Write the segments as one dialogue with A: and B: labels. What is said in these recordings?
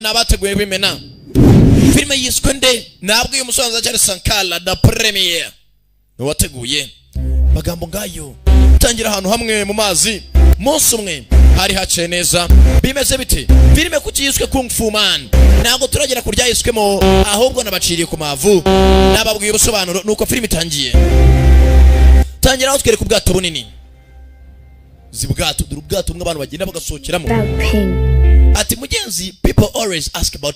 A: nabateguye bimena filime yiswe nde nabwo uyu musobanza cyari Sankara da premiere wateguye magambo ngayo tangira ahantu hamwe mu mazi munsi umwe hari haciye neza bimeze bite filime kuki yiswe Kung Fu Man ntabwo turagera kurya yiswemo ahubwo nabaciriye ku mavu nababwiye ubusobanuro nuko filime itangiye tangira aho twereka ubwato bunini zibwato ubwato bumwe abantu bagenda bagasohokeramo ati mugenzi people always ask about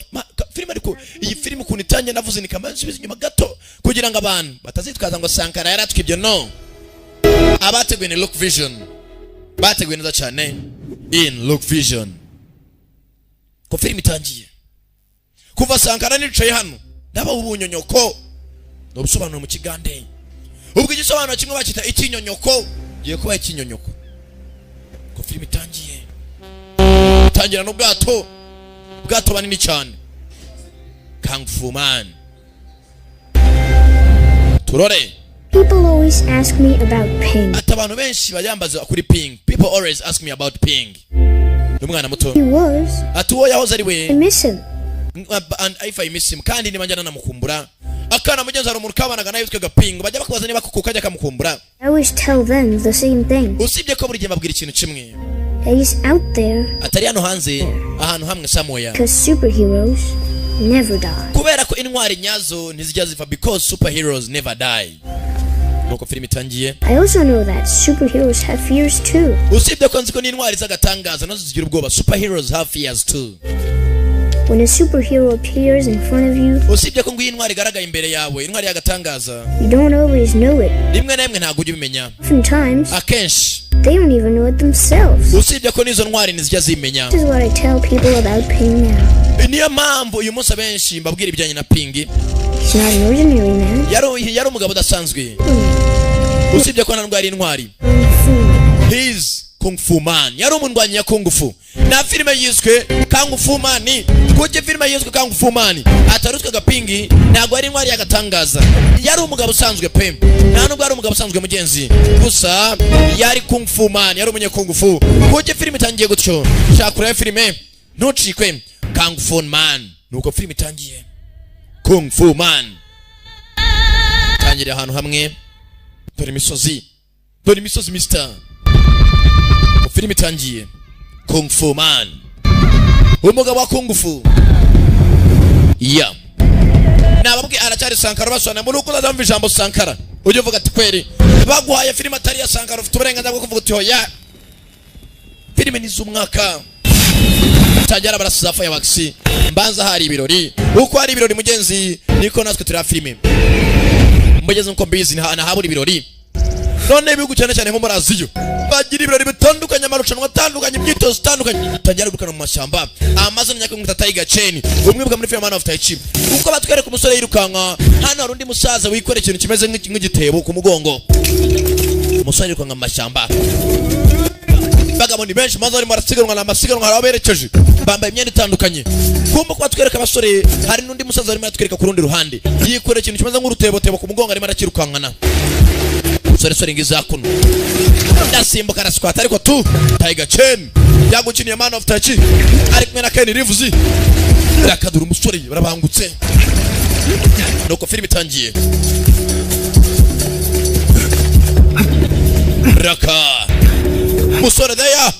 A: filime ariko iyi filime ukuntu itangiye navuze nikamansubiza inyuma gato kugira ngo abantu batazitwaza ngo Sankara yaratwibye no abateguye ni Look Vision bateguye neza cyane in Look Vision ko filime itangiye kuva Sankara nicaye hano ndaba ubunyonyoko no busobanuro mu kigande ubwo igisobanuro kimwe bakita ikinyonyoko giye kuba ikinyonyoko ko filime itangiye tangira no bwato banini cyane Kung Fu Man turore.
B: People always ask me about Ping.
A: Atabantu benshi bayambaza kuri Ping. People always ask me about Ping. Umwana muto.
B: He was.
A: Atuwo yahoze ari we.
B: I miss him.
A: And if I miss him kandi nibanjana namukumbura. Akana mugenzi ari umuntu kabanaga nayo twega Ping. Bajya bakubaza niba kukajya kamukumbura.
B: I always tell them the same thing.
A: Usibye ko buri gihe babwira ikintu kimwe.
B: He's out there.
A: Atari hano hanze ahantu hamwe samoya.
B: Because superheroes never die.
A: Kubera ko intwari nyazo ntizijya ziva because superheroes never die. Nuko filime itangiye.
B: I also know that superheroes have fears too.
A: Usibye ko nziko n'intwari zagatangaza nazo zigira ubwoba. Superheroes have fears too.
B: When a superhero appears in front of you,
A: usibye ko ngo intwari garagaye imbere yawe intwari yagatangaza,
B: you don't always know it.
A: rimwe na rimwe ntabwo ujya ubimenya.
B: Sometimes
A: akenshi
B: they don't even know it themselves.
A: usibye ko nizo ntwari ntizijya zimenya.
B: This is what I tell people about Ping now.
A: Niyo mpamvu uyu munsi abenshi mbabwira ibijyanye na Ping.
B: He's not an ordinary man.
A: Yari umugabo udasanzwe. Usibye ko ntabwo ari intwari. He's Kung Fu Man. Yari umundwanyi ya Kung Fu. Na filime yiswe Kung Fu Man. Kuki filime yiswe Kung Fu Man? Atarutwaga Ping, ntabwo ari intwari yagatangaza. Yari umugabo usanzwe pe. Nta nubwo ari umugabo usanzwe mugenzi. Gusa yari Kung Fu Man, yari umunye Kung Fu. Kuki filime itangiye gutyo? Shakura filime ntucikwe Kung Fu Man. Nuko filime itangiye. Kung Fu Man. Tangira ahantu hamwe. Dore imisozi Mr. Filime itangiye. Kung Fu Man. Umugabo wa Kung Fu. Yeah. Nababwe aracyari Sankara basona muri uko ndamva ijambo Sankara. Ujye uvuga ati kweri baguhaye filime atari ya Sankara ufite uburenganzira bwo kuvuga uti hoya. Filime ni z'umwaka. Tajara barasiza Fireworks. Mbanza hari ibirori. Uko hari ibirori mugenzi niko natwe turi filime. Mugeze nko mbizi na haburi ibirori. None bihugu cyane cyane nko muri Aziya bagira ibirori bitandukanye amarushanwa atandukanye imyitozo itandukanye tangira gukana mu mashyamba amazina nyakungu tatayiga chain umwe bwa muri film Man of Tai Chi uko batwereka umusore yirukanka hano hari undi musaza wikore ikintu kimeze nk'igitebo ku mugongo umusore yirukanka mu mashyamba bagamo ni benshi maze ari marasiganwa na masiganwa haraberekeje bambaye imyenda itandukanye kumba kwa twereka abasore hari n'undi musaza arimo atwereka ku rundi ruhande yikore ikintu kimeze nk'urutebo ku mugongo arimo arakirukankana sore ngiza kuno ndasimbuka araskwata ariko tu Tiger Chain yagukiniye Man of Tai Chi ari kumwe na Ken Reeves rakadura umusore barabangutse nuko filime itangiye raka musore deya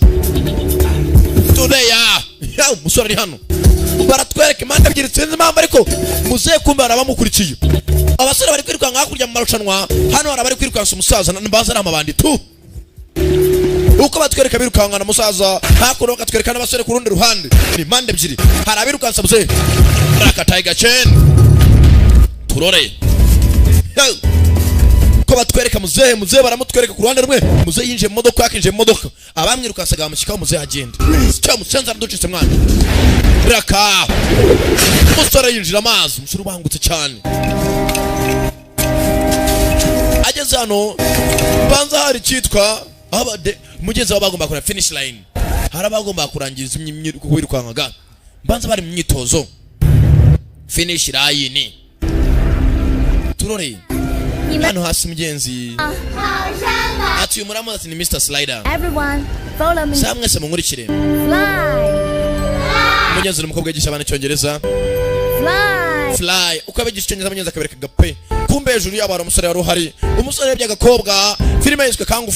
A: ya musore ari hano baratwereka imanda ebyiri sinzi impamvu ariko muze kumba barabamukurikiye abasore bari kwirukanka hakurya mu marushanwa hano hari abari kwirukansa umusaza mbanza n'amabandi tu uko batwereka birukanka na musaza hakuno bakatwereka n'abasore ku rundi ruhande ni mande ebyiri hari abirukansa muze raka Tiger Chain turore ko batwereka muze baramutwereka ku ruhande rumwe muze yinje mu modoka yakinje mu modoka abamwirukansaga bamushyikaho muze agenda cyo musenza ducitse mwana raka umusore yinjira amazi umusore ubangutse cyane ageze hano banza hari cyitwa abade mugenzi wabagomba kura finish line hari abagomba kurangiza kwirukankaga banza bari mu myitozo finish line turore hano hasi mugenzi ati umuramo ati ni Mr. Slider.
B: Everyone follow me.
A: Samwe se munkurikire.
B: Fly.
A: Mugenzi n'umukobwa yigisha abana icyongereza. Fly. Uko abigisha icyongereza mugenzi akabereka gape. Kumbe hejuru yabo hari umusore wari uhari. Umusore yabye agakobwa. Filime yiswe Kung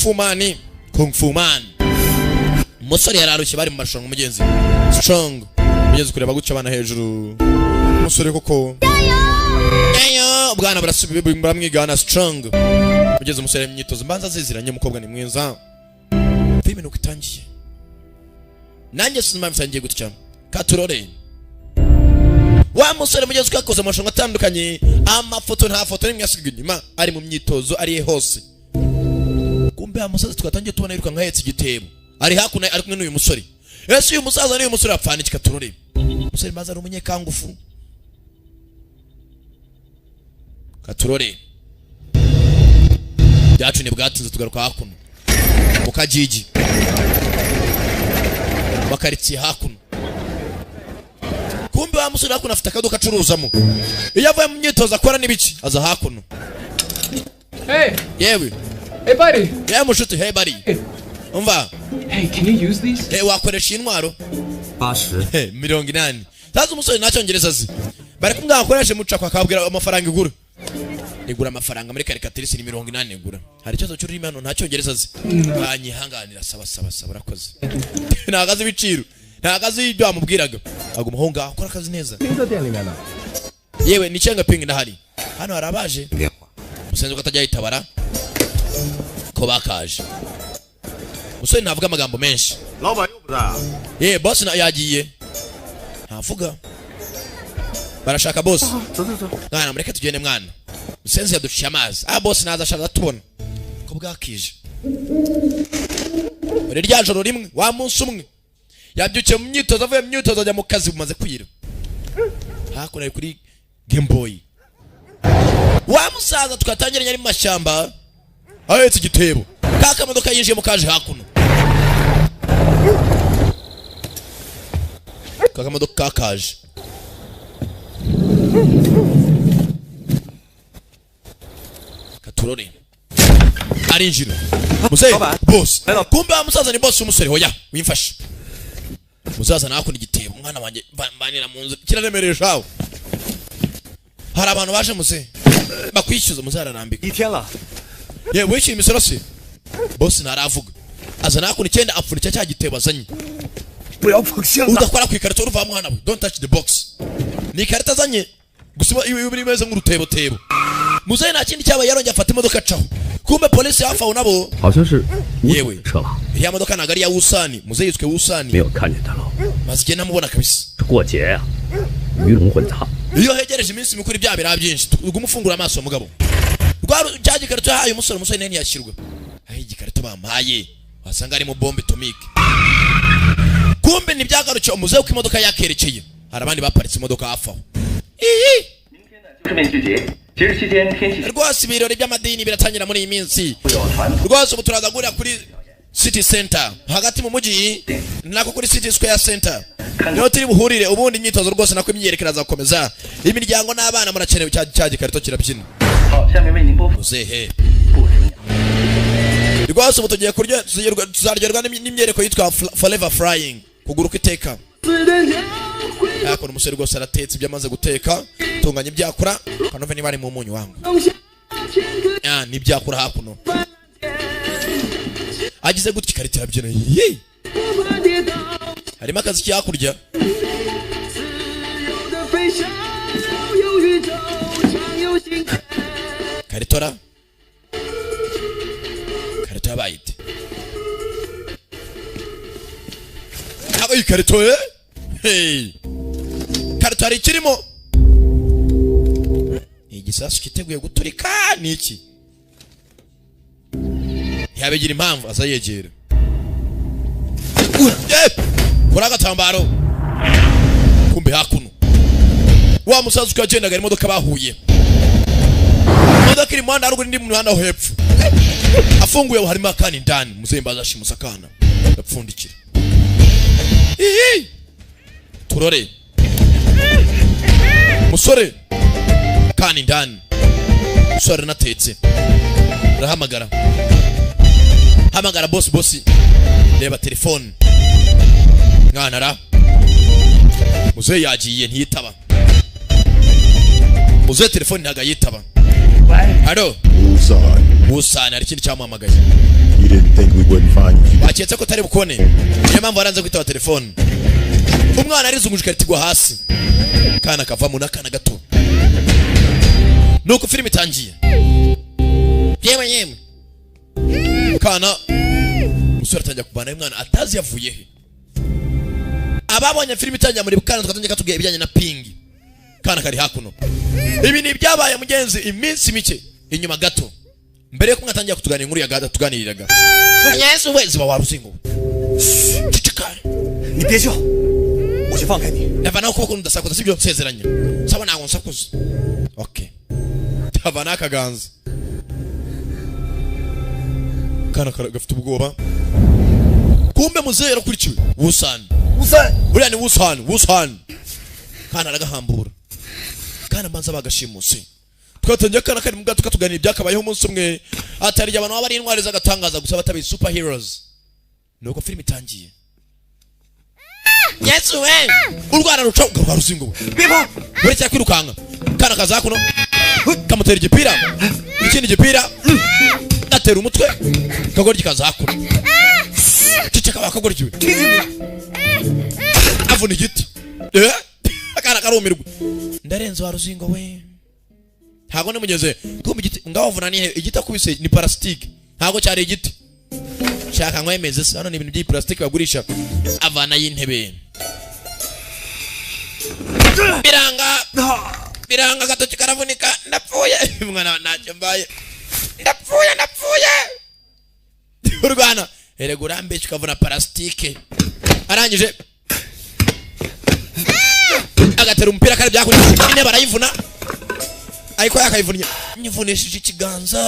A: Fu Man. Umusore yararushye bari mu marushanwa mugenzi. Strong. Mugenzi kureba guca abana hejuru. Umusore koko. Eyo, bwana baramwigana Strong. Mugenzi umusore imyitozo mbanza ziziranye umukobwa ni mwiza. Filime nuko itangiye. Nanjye sinema msangiye gutya. Katurore. Wa musore mugenzi ukakoze amarushanwa atandukanye. Amafoto nta foto nimwe yasigaye inyuma. Ari mu myitozo ari hose. Kumbe amusaza tukatangiye tubona yiruka nkahetse igitebo. Ari hakuno ari kumwe n'uyu musore. Ese uyu musaza n'uyu musore apfana iki Katurore? Musore maze ari umunyekangufu. Katurore. Byacu ni bwatinze tugaruka hakuno. Mukajiji. Bakaritsiye hakuno. Kumbe wa musore hakuno afite akaduka acuruzamo. Iyo avuye mu myitozo akora n'ibiki aza hakuno.
C: Hey.
A: Yewe.
C: Hey buddy.
A: Yeah, mushuti, hey buddy.
C: Hey.
A: Umva.
C: Hey, can you use these?
A: Hey, wakoresha intwaro?
D: 80.
A: Hey, 80. Tazi umusore nacyongereza azi. Bari kumwe akoreshe muca kwa kabwira amafaranga igura. Igura amafaranga muri karikatirisi ni 80 igura. Hari cyo cy'urimo hano nacyongereza azi. Banyihanganira saba urakoze. Nagaze ibiciro. Nagaze ibyo amubwiraga. Aguma ho ngaho akora akazi neza. Yewe ni cyenga ping ndahari. Hano harabaje. Musenze ko atajya yitabara. Ko bakaje. Musore ntavuga amagambo menshi. Boss na yagiye. Ntavuga. Barashaka boss. Mwana mureke tugende mwana. Musenze yaduciye amazi. Boss naza ashaka tubona. Ko bwakije. Muri rya joro rimwe wa munsi umwe. Yabyukiye mu myitozo avuye mu myitozo ajya mu kazi bumaze kwira. Hakuna kuri Game Boy. Wa musaza tukatangiranye ari mu mashyamba. Ahetse igitebo. Kaka modoka yinjiye mu kaje hakuno. Kaka modoka kaje. Katurore. Arinjira. Musaza boss. Kumbe musaza ni boss umusore hoya wimfasha. Musaza nakunda igitebo mwana wanje banira mu nzu kiraremereje aho. Hari abantu baje muze bakwishyuza muzara nambika.
D: Itela.
A: Yewe wishyuye imisoro se. Boss ntaravuga. Aza nakunda icyenda apfurika cya gitebo azanye. Udakora ku ikarito uruva mwana we. Don't touch the box. Ni ikarita azanye. Gusiba ibi biri meze nk'urutebo tebo. Muze nta kindi cyaba yarongeye afata imodoka caho. Kumbe polisi hafa unabo.
D: 好像是
A: Yewe.
D: 车了，
A: Ya modoka nagari ya Usani. Muze yitwe Usani.
D: 没有看见他了。
A: Mazige namubona kabisa.
D: 这过节呀，鱼龙混杂。
A: Iyo hegereje iminsi mikuru bya bira byinshi ugumufungura amaso mugabo. Rwa cyaje karito yahaye umusore nene yashyirwa. Ayi gikarito bampaye. Wasanga ari mu bombe atomique. Kumbe ni byagarukiye umuze uko imodoka yakerekeye. Hari abandi baparitse imodoka hafi aho. Rwose ibirori by'amadini biratangira muri iyi minsi. Rwose ubu turaza gurira kuri City Center hagati mu mujyi nako kuri City Square Center. Niho turi buhurire ubundi imyitozo rwose nako imyerekera zakomeza. Imiryango n'abana murakenewe cya gikarito kirabyina. Muzehe. Rwose ubu tugiye kurya tuzaryoherwa n'imyereko yitwa Forever Flying. Kuguruka iteka. Yakora umusore rwose aratetse ibyo amaze guteka. Tunganya ibyakura. Kanove niba ari mu munyu wangu. Ni ibyakura hakuno. Agize gutya ikarito irabyina. Harimo akazi cyakurya. Karitora. Karito yabayite. Aba ikarito Hey. Karito hari kirimo. Igisasu kiteguye guturika niki? Yabegira impamvu azayegera. Kora gatambaro. Kumbe hakuno. Wa musaza ukagenda gari imodoka bahuye. Imodoka iri mu handa haruguru ndi mu handa ho hepfo. Afunguye harimo akani ndani muzembaza shimusa kana. Yapfundikira. Turore. Musore. Kani ndani. Musore natetse. Rahamagara. Hamagara boss. Reba telefone. Mwana ra. muzehe yagiye ntiyitaba. Muzehe telefone ntaga yitaba. Alo. Wusan ari kindi cyamuhamagaye.
E: You didn't think we wouldn't find you.
A: Baketse ko tari bukone. Niyo mpamvu waranze kwitaba telefone. Umwana arizungujwe atigwa hasi. Kana kava mu nakana gato. Nuko filime itangiye. Yemwe. Kana musore atangiye kubana n'umwana atazi yavuye he. Ababonye filime itangiye muri bukana twatangiye katubwiye ibijyanye na pingi. Kana kari hakuno. Ibi ni byabaye mugenzi iminsi mike inyuma gato. Mbere yo kumwatangira kutuganira inkuru ya gada tuganiriraga. Yesu wezi wa waruzingo. Cicika.
D: Ni别笑，我去放开你。
A: Ndavana ukuboko ndasakuza sibyo nsezeranye. Saba nago nsakuza. Okay. Ndavana kaganza. Kana gafite ubwoba. Kumbe muzehe yarakurikiwe. Wusan. Buriya ni Wusan. Kana aragahambura. Kana mbanza bagashimuse. Twatangiye kana kari mugato katuganira byakabayeho umunsi umwe. Atari abantu bari intwari zagatangaza gusa batabi superheroes. Nuko filime itangiye. Yesu we. Urwara ruca rwa ruzingo. Bibo. Buri cya kwirukanga. Kana kaza kuno. Kamutera igipira. Ikindi gipira. Atera umutwe. Kagoryi kaza kuno. Ciceka bakagoryiwe. Avuna igiti. Akana karumirwa. Ndarenze wa ruzingo we. Ntago ne mugeze kumbe igiti ngaho vuna ni igiti akubise ni plastic. Ntago cyari igiti. Shaka nkwemeze se hano ni ibintu by'iplastic bagurisha avana y'intebe. Biranga gatoki karavunika ndapfuye mwana ntacyo mbaye. Ndapfuye. Urwana erego rambe kikavuna plastic. Arangije agatera umupira kare byakuri ine barayivuna. Ayiko yakayivunya nyivunishije ikiganza.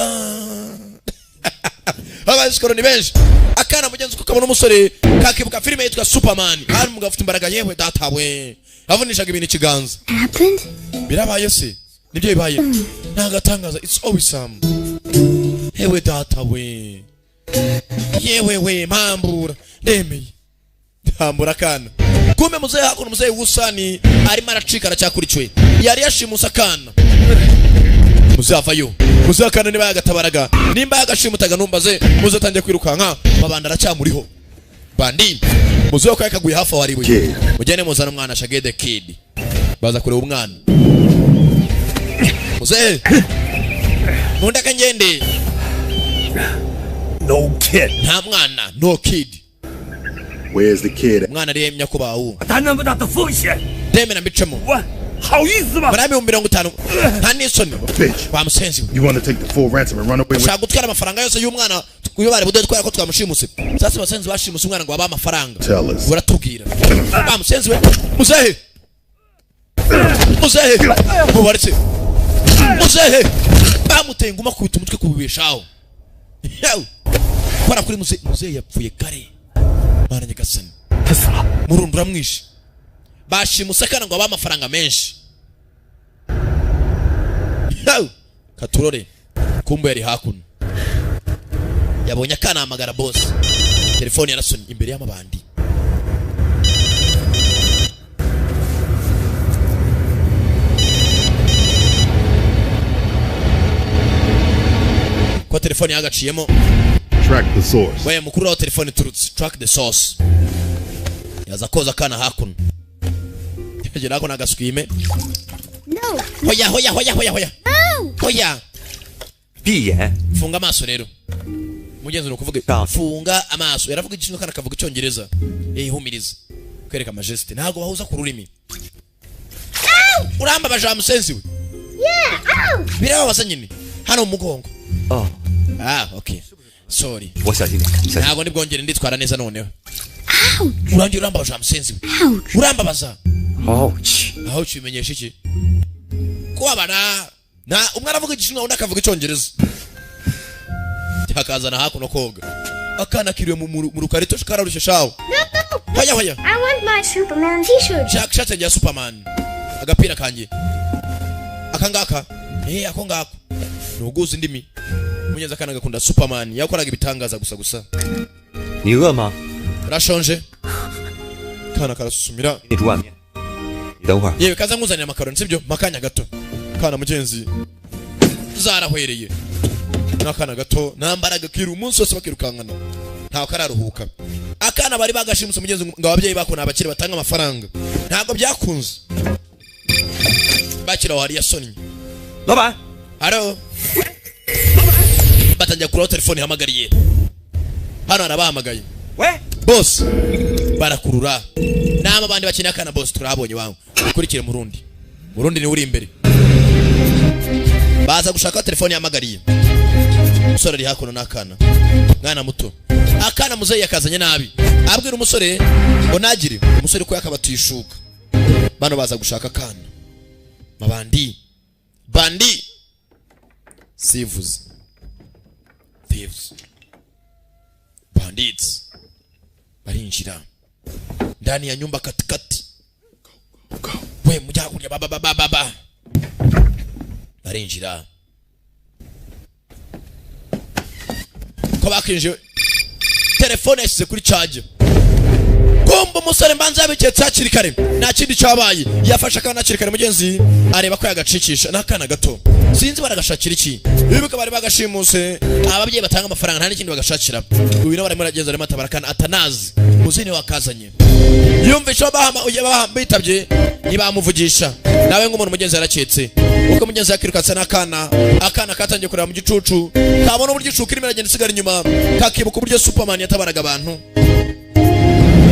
A: Abasikoro ni benshi. Akana mugenzi kukabona umusore kakibuka filime yitwa Superman. Hari umugabo ufite imbaraga yewe datawe. Avunishaga ibintu ikiganza.
B: Happened?
A: Birabaye se. Nibyo bibaye. Ntagatangaza. It's always some. Hewe datawe. Yewe mpambura. Ndemeye. Mpambura kana. Kumbe muzehe hakuno muzehe Wusani arimo aracika aracyakurikiwe. Yari yashimusa kana. Muzehe avayo. Muzehe kana niba yagatabaraga. Nimba yagashimutaga numbaze muzehe tangiye kwirukanka. Mabanda aracyamuriho. Bandi. Muzehe ko yakaguye hafi waribuye. Mujyane muzana umwana Shaggy the Kid. Baza kureba umwana. Muzehe. Mundaka ngende.
E: No kid.
A: Nta mwana, no kid.
E: Where's the kid?
A: Mwana ari Nyakubawu.
D: 他那么大的风险，
A: Demena mbicemo.
D: 我好意思吗？
A: Marami 50. Nta nisoni.
E: Bitch.
A: Ba musenzi.
E: You want to take the full ransom and run away with?
A: Shaka gutwara amafaranga yose y'umwana uyo bari bude twara ko twamushimuse. Sasa basenzi bashimuse umwana ngo aba amafaranga.
E: Tell us.
A: Uratubwira. Ba musenzi we. Muzehe. Mubaritse. Muzehe. Bamuteye nguma kubita umutwe kubibeshaho. Yaw. Kwara kuri muzehe yapfuye kare. Bana nyagasani. Murundura mwishi. Bashimuse kana ngo aba amafaranga menshi. Yaw. Katurore. Kumbe yari hakuno. Yabonye akana amagara boss. Telefone yarasoni imbere y'amabandi. Kwa telefone yagaciyemo.
E: Track the source.
A: Wewe mukuru wa telefone turutse. Track the source. Yaza koza kana hakuno. Yaje nako nagaswime.
B: No.
A: Hoya.
B: No.
A: Hoya.
D: 闭眼，
A: Funga amaso rero. Mugenzi nukuvuga funga amaso. Yaravuga ikintu kana kavuga icyongereza. Humiriza. Kwereka majesty. Ntago bahuza ku rurimi. Uramba baja musenzi we.
B: Yeah. Ow.
A: Birababaza nyine. Hano umugongo.
D: 哦，
A: Okay. Sorry.
D: 我小心点，小心。
A: Ntago nibwongere nditwara neza noneho.
B: Ouch.
A: Urangira uramba baja musenzi we.
B: Ouch.
A: Urambabaza.
D: Ouch.
A: Aho kimenyesha iki? Kwabana. Na umwe aravuga igishinwa undi akavuga icyongereza. Cyakazana hakuno koga. Akana kiriwe mu rukarito shikararushye shawo.
B: No.
A: Hoya.
B: I want my Superman t-shirt.
A: Shaka ya Superman. Agapira kanjye. Akangaka. Ako ngako. Nuguza indimi. Munyeza kana gakunda Superman. Yakoraga ibitangaza gusa.
D: 你饿吗？
A: Rashonje. Kana karasusumira.
D: 给你煮碗面。等会儿，
A: yewe kaza nkuzanira amakaroni sibyo makanya gato kana mugenzi zarahwereye nakana gato nambaraga kiri umunsi wose bakirukankana ntaho kararuhuka akana bari bagashimuse mugenzi ngo ababyeyi bakona abakiri batanga amafaranga ntago byakunze bakira wari yasonnye
D: 老板，
A: haro batangiye kuri telefone hamagariye hano arabahamagaye
D: 喂，
A: boss barakurura nama bandi bakeneye akana boss turabonye wangu ukurikire murundi ni uri imbere baza gushaka telefone yamagariye umusore ari hakuno n'akana mwana muto akana muzeyi yakazanye nabi abwira umusore ngo nagire umusore ko yakabatishuka bano baza gushaka akana mabandi bandi thieves bandits barinjira ndani ya nyumba katikati we mujya kurya baba barinjira ko bakinje telefone yasize kuri charge kumba umusore mbanza yabiketse hakiri kare nta kindi cyabaye yafashe akana hakiri kare mugenzi areba ko yagacikisha n'akana gato sinzi baragashakira iki bibuka bari bagashimuse ababyeyi batanga amafaranga nta n'ikindi bagashakira uyu nawe arimo aragenza arimo atabarakana atanazi muzini wakazanye yumvisha bitabye ntibamuvugisha nawe nk'umuntu mugenzi yaraketse uko mugenzi yakirukatse n'akana akana katangiye kureba mu gicucu kabona uburyo icuka irimo iragenda isigara inyuma kakibuka uburyo Superman yatabaraga abantu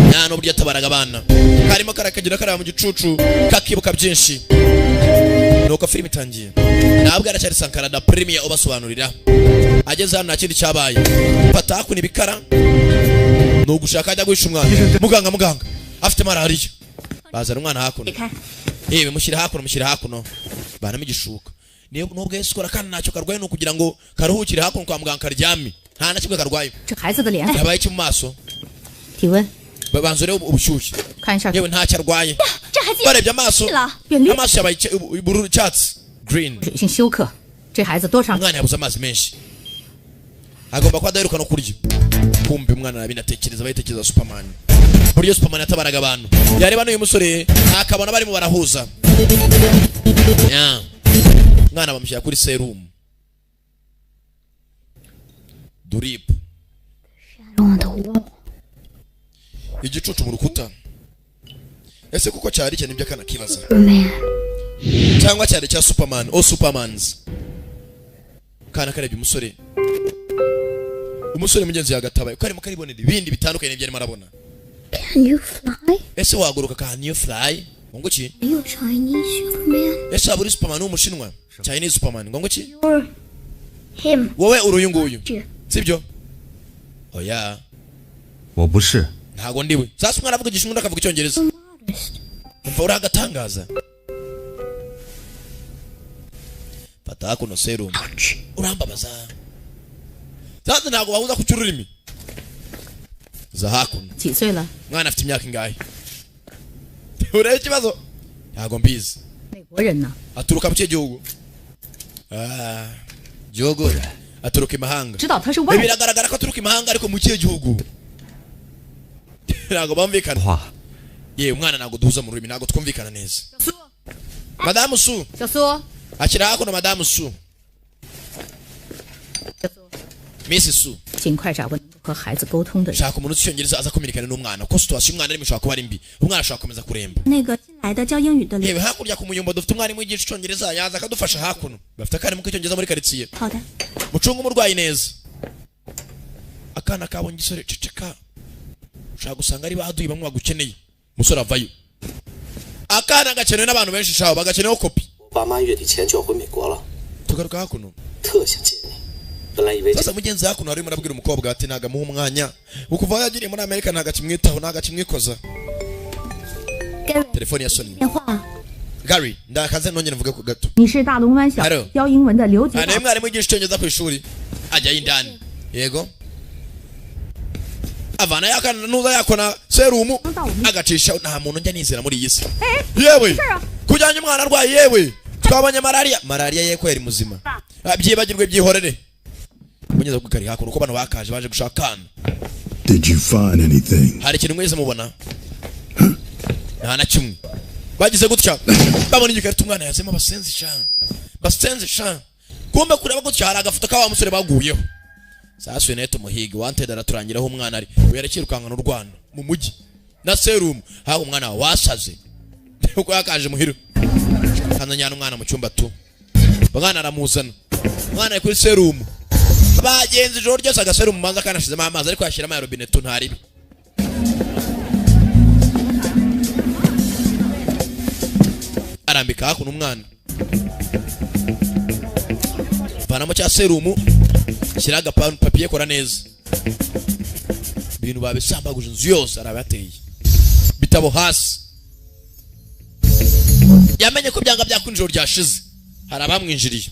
A: nta n'uburyo yatabaraga abana karimo karakagira kareba mu gicucu kakibuka byinshi nuko filime itangiye ntabwo aracyari Sankara da Premier ubasobanurira ageze hano nta kindi cyabaye fata hakuna ibikara ni ugushaka ajya guhisha umwana muganga afite malariya bazana umwana hakuno yewe mushyira hakuno banamo igishuka nubwo Yesu kora kandi ntacyo karwaye no kugira ngo karuhukire hakuno kwa muganga karyame nta na kimwe karwaye yabaye iki mu maso banzure ubushyushye yewe ntacyo arwaye barebye amaso yabaye ubururu cyatsi green umwana yabuze amazi menshi agomba kuba adaheruka no kurya kumbe umwana nabinatekereza bayitekereza Superman buryo Superman yatabaraga abantu yareba n'uyu musore akabona barimo barahuza mwana bamushyira kuri serum drip igicucu mu rukuta ese kuko cyari cyane ibyo kana kibaza cyangwa cyari cya Superman o Supermans kana karebye umusore mugenzi yagatabaye ko arimo karibonera ibindi bitandukanye n'ibyo arimo arabona.
B: Can you fly?
A: Ese waguruka can you fly? Ngo ki?
B: Are you a Chinese Superman?
A: Ese aburi Superman umushinwa? Chinese Superman ngo ki?
B: You're him.
A: Wowe uruyu nguyu. Sibyo? Oya.
D: 我不是。
A: Ntago ndiwe. Sasa umwana avuga igishinwa akavuga icyongereza. Umva uragatangaza. Fata kuno serum. Urambabaza. Sasa ntago bahuza ku cyururimi. Za hakuno.
F: 几岁了？
A: Mwana afite imyaka ingahe? Ureye ikibazo? Ntago mbizi.
F: 美国人呢？
A: Aturuka mu cyo gihugu? Gihugu aturuka imahanga.
F: 知道他是外国人。
A: Biragaragara ko aturuka imahanga ariko mu cyo gihugu. Ntago bamvikana. Ye umwana ntago duhuza mu rurimi ntago twumvikana neza. Madame Su.
F: 小苏。
A: Akira hakuno Madame Su.
F: 小苏。
A: Miss Su.
F: 尽快找个能够和孩子沟通的人。
A: Shaka umuntu ucyongereza aza kumenyekana n'umwana. Ko situation umwana ari mushaka kuba ari mbi. Umwana ashaka komeza kuremba.
G: 那个新来的教英语的。
A: Yewe hakurya ku muyumba dufite umwarimu wigisha icyongereza yaza akadufasha hakuno. Bafite akari mu cyongereza muri quartier.
G: 好的。
A: Mucunga umurwayi neza. Akana kabonye gisore ceceka. Ushaka gusanga ari baduyi bamwe bagukeneye. Musore avayo. Akana gakeneye n'abantu benshi shaho bagakeneyeho kopi.
H: 爸妈月底前就要回美国了，
A: Tugaruka hakuno.
H: 特想见你。本来以为
A: Sasa mugenzi hakuno ari murabwira umukobwa ati naga muha umwanya. Ukuva yagiriye muri Amerika naga kimwitaho naga kimwikoza. Telefoni ya Sony.
G: 电话。
A: Gary, ndakaze nongera mvuge ku gato.
G: 你是大龙湾小教英文的刘杰。
A: Ane mwarimu wigisha icyongereza ku ishuri. Ajya indani. Yego. Avana yakana nuza yakona serumu agacisha nta muntu njya nizera muri iyi si. Yewe. Kujyanye umwana arwaye yewe. Twabonye malaria yeko yari muzima. Abyibagirwe byihorere. Munyeza ku kari hakuno ko bano bakaje baje gushakana.
E: Did you find anything?
A: Hari ikintu mwese mubona? Nta na kimwe. bagize gutya babona igikarita umwana yazemo basenze sha kumbe kureba gutya hari agafoto ka wa musore baguyeho sasa Neto Muhigi wanted araturangiraho umwana ari werekirukanga n'u Rwanda mu mujyi na serum haho umwana wasaze uko yakaje muhiro kananyana umwana mu cyumba tu bagana aramuzana umwana ari kuri serum bagenzi joro ryose agaserum manza kanashizemo amazi ariko yashiramo ya robine tu ntaribi arambika hakuno umwana vanamo cya serumu shiraga papier kora neza bintu babisambaguje inzu yose arabateye bitabo hasi yamenye ko byanga byakunjoro ryashize harabamwinjiriye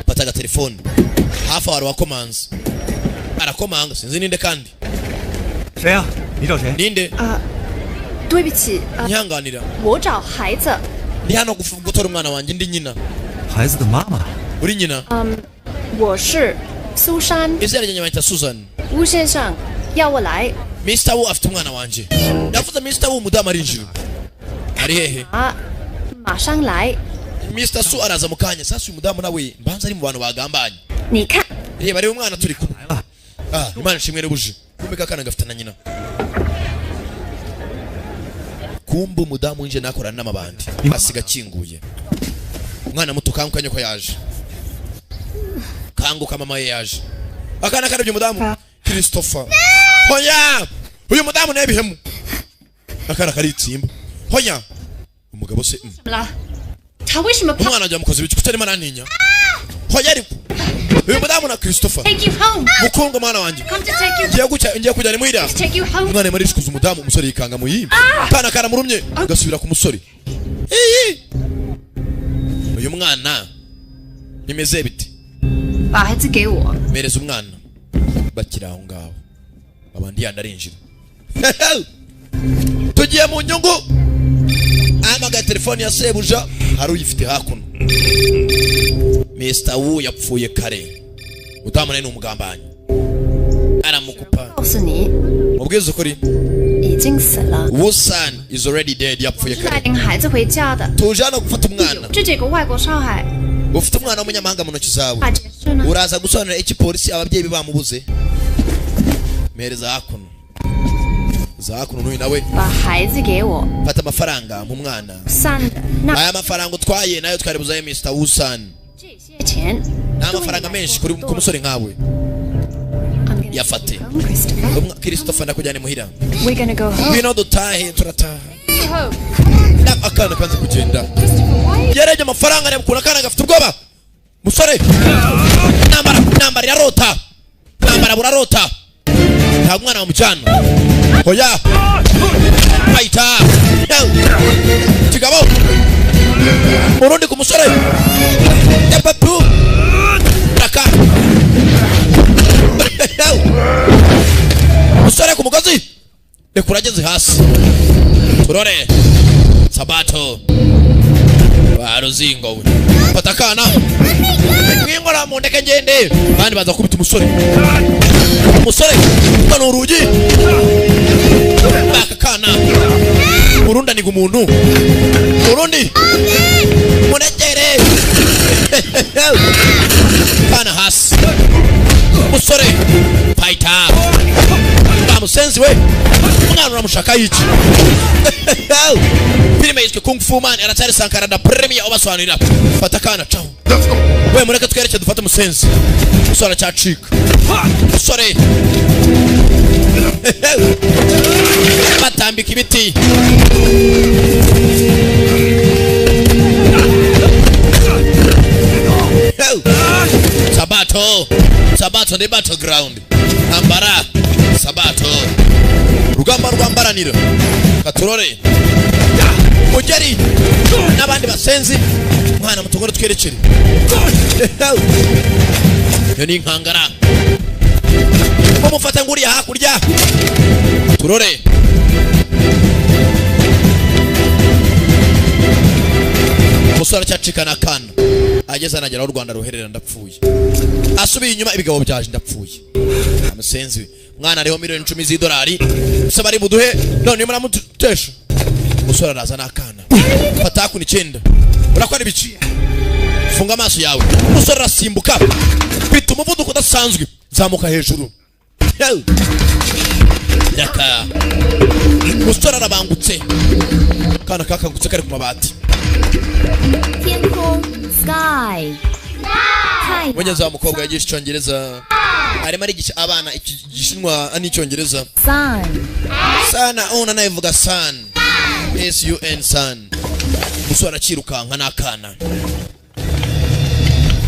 A: pataga telefone hafi wari wakomanze arakomanga sinzi ninde kandi
D: 谁啊？你找谁？
A: ninde
G: 对不起，
A: ntihanganira
G: 我找孩子。
A: ni hano gutora umwana wanjye ndi nyina
D: 孩子的妈妈。
A: uri nyina
G: 我是苏珊，
A: izina ryanjye banyita Susan
G: 吴先生要我来
A: Mr. Wu afite umwana wanjye yavuze Mr. Wu umudamu arinjira ari hehe
G: 啊，马上来。
A: Mr. Su araza mu kanya sasa uyu mudamu nawe mbanza ari mu bantu bagambanye
G: 你看，
A: reba reba umwana turi kumwe Imana ishimwe rebuje kumbe kakana gafite na nyina kumbe umudamu winje nakorana n'amabandi basiga kinguye umwana muto kankanye ko yaje kanguka mama ye yaje akana karabye umudamu Christopher hoya uyu mudamu nebihemu akana karitsimba hoya umugabo se
G: 怎么了？他为什么怕
A: umwana ajya mukozi biki kutarimo nantinya hoya ariko uyu mudamu na Christopher？Take
G: you home.
A: mukunga mwana wanjye
G: Come to take you.
A: ngiye kujyana muhira
G: Take you home.
A: umwana yari shikuza umudamu umusore yikanga mu yimba kana karamurumye gasubira ku musore uyu mwana nimeze bite
G: 把孩子给我。
A: mereza umwana bakira aho ngaho abandi yandarinjira tugiye mu nyungu amaga telefone ya sebuja hari uyifite hakuno Mr. Wu yapfuye kare utamane n'umugambanyi aramukupa
G: 告诉你，
A: mubwiza ukuri
G: 已经死了。
A: Wu San is already dead yapfuye
G: 是带
A: kare
G: 领孩子回家的。
A: tuje hano gufata umwana
G: 这几个外国少孩，
A: ufite umwana w'umunyamahanga mu ntoki zawe
G: 把解释呢？
A: uraza gusobanurira iki polisi ababyeyi bamubuze mereza hakuno za hakuno n'uyu nawe
G: 把孩子给我，
A: fata amafaranga mu mwana
G: 散的那
A: aya mafaranga utwaye nayo twari buzaye Mr. Wu San
G: 这些钱
A: ni amafaranga menshi ku musore nkawe yafate Christopher ndakujyane muhira
G: We're gonna go home.
A: ngwino dutahe turataha
G: Home.
A: akana kanze kugenda yareje amafaranga areba ukuntu akana gafite ubwoba musore nambara irarota nambara burarota nta mwana wamujyana hoya ayita kigabo urundi ku musore yapatu raka musore ku mugozi reka urageze hasi turore Sabato baruzingo we fata kana ngingora mu ndeke ngende bandi baza kubita umusore bano urugi baka kana urunda ni gumuntu urundi munegere kana hasi umusore fighter bamusenzi we umwana uramushaka yiki filime yitwa Kung Fu Man aracyari Sankara da Premier obasobanurira fata kana ciao we mureke twereke dufate umusenzi usora cyacika usore batambika ibiti Sabato the battleground ambara Sabato rugamba rwambaranira katurore mugeri n'abandi basenzi mwana mutongore twerekere yo ni nkangara mufata nguri hakurya turore musora cyacikana kana ageze anagera u Rwanda ruherera ndapfuye asubiye inyuma ibigabo byaje ndapfuye amusenzi mwana ariho miliyoni 10 z'idolari gusa bari buduhe none muramutesha umusore araza nakana fata ku 9 urakora ibici funga amaso yawe umusore arasimbuka bita umuvuduko udasanzwe zamuka hejuru yaka umusore arabangutse kana kakangutse kari ku mabati
G: Sky.
A: Mwenye mukobwa yagisha icyongereza arimo arigisha abana igishinwa n'icyongereza
G: Sun.
A: Sana ona nayivuga sun SUN sun musora kirukanka nakana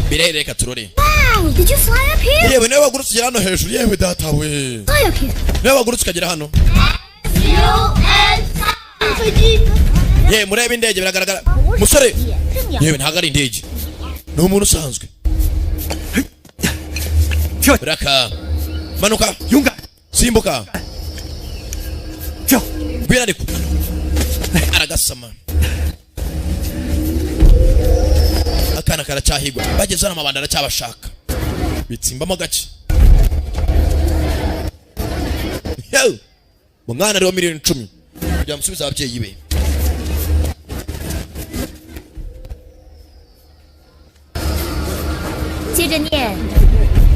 A: birereka turore
B: Wow, did you fly up here?
A: yewe nawe wagurutse hano hejuru yewe data we
B: Fly up here.
A: nawe wagurutse kagera hano yewe murebe indege biragaragara musore yewe ntago ari indege ni umuntu usanzwe Raka manuka
D: yunga
A: simbuka
D: Tyo
A: birariko aragasama akana karacyahigwa bageze hano amabanda aracyabashaka bitsimbamo gace yo mwana ariho miliyoni 10 kujya musubiza ababyeyi be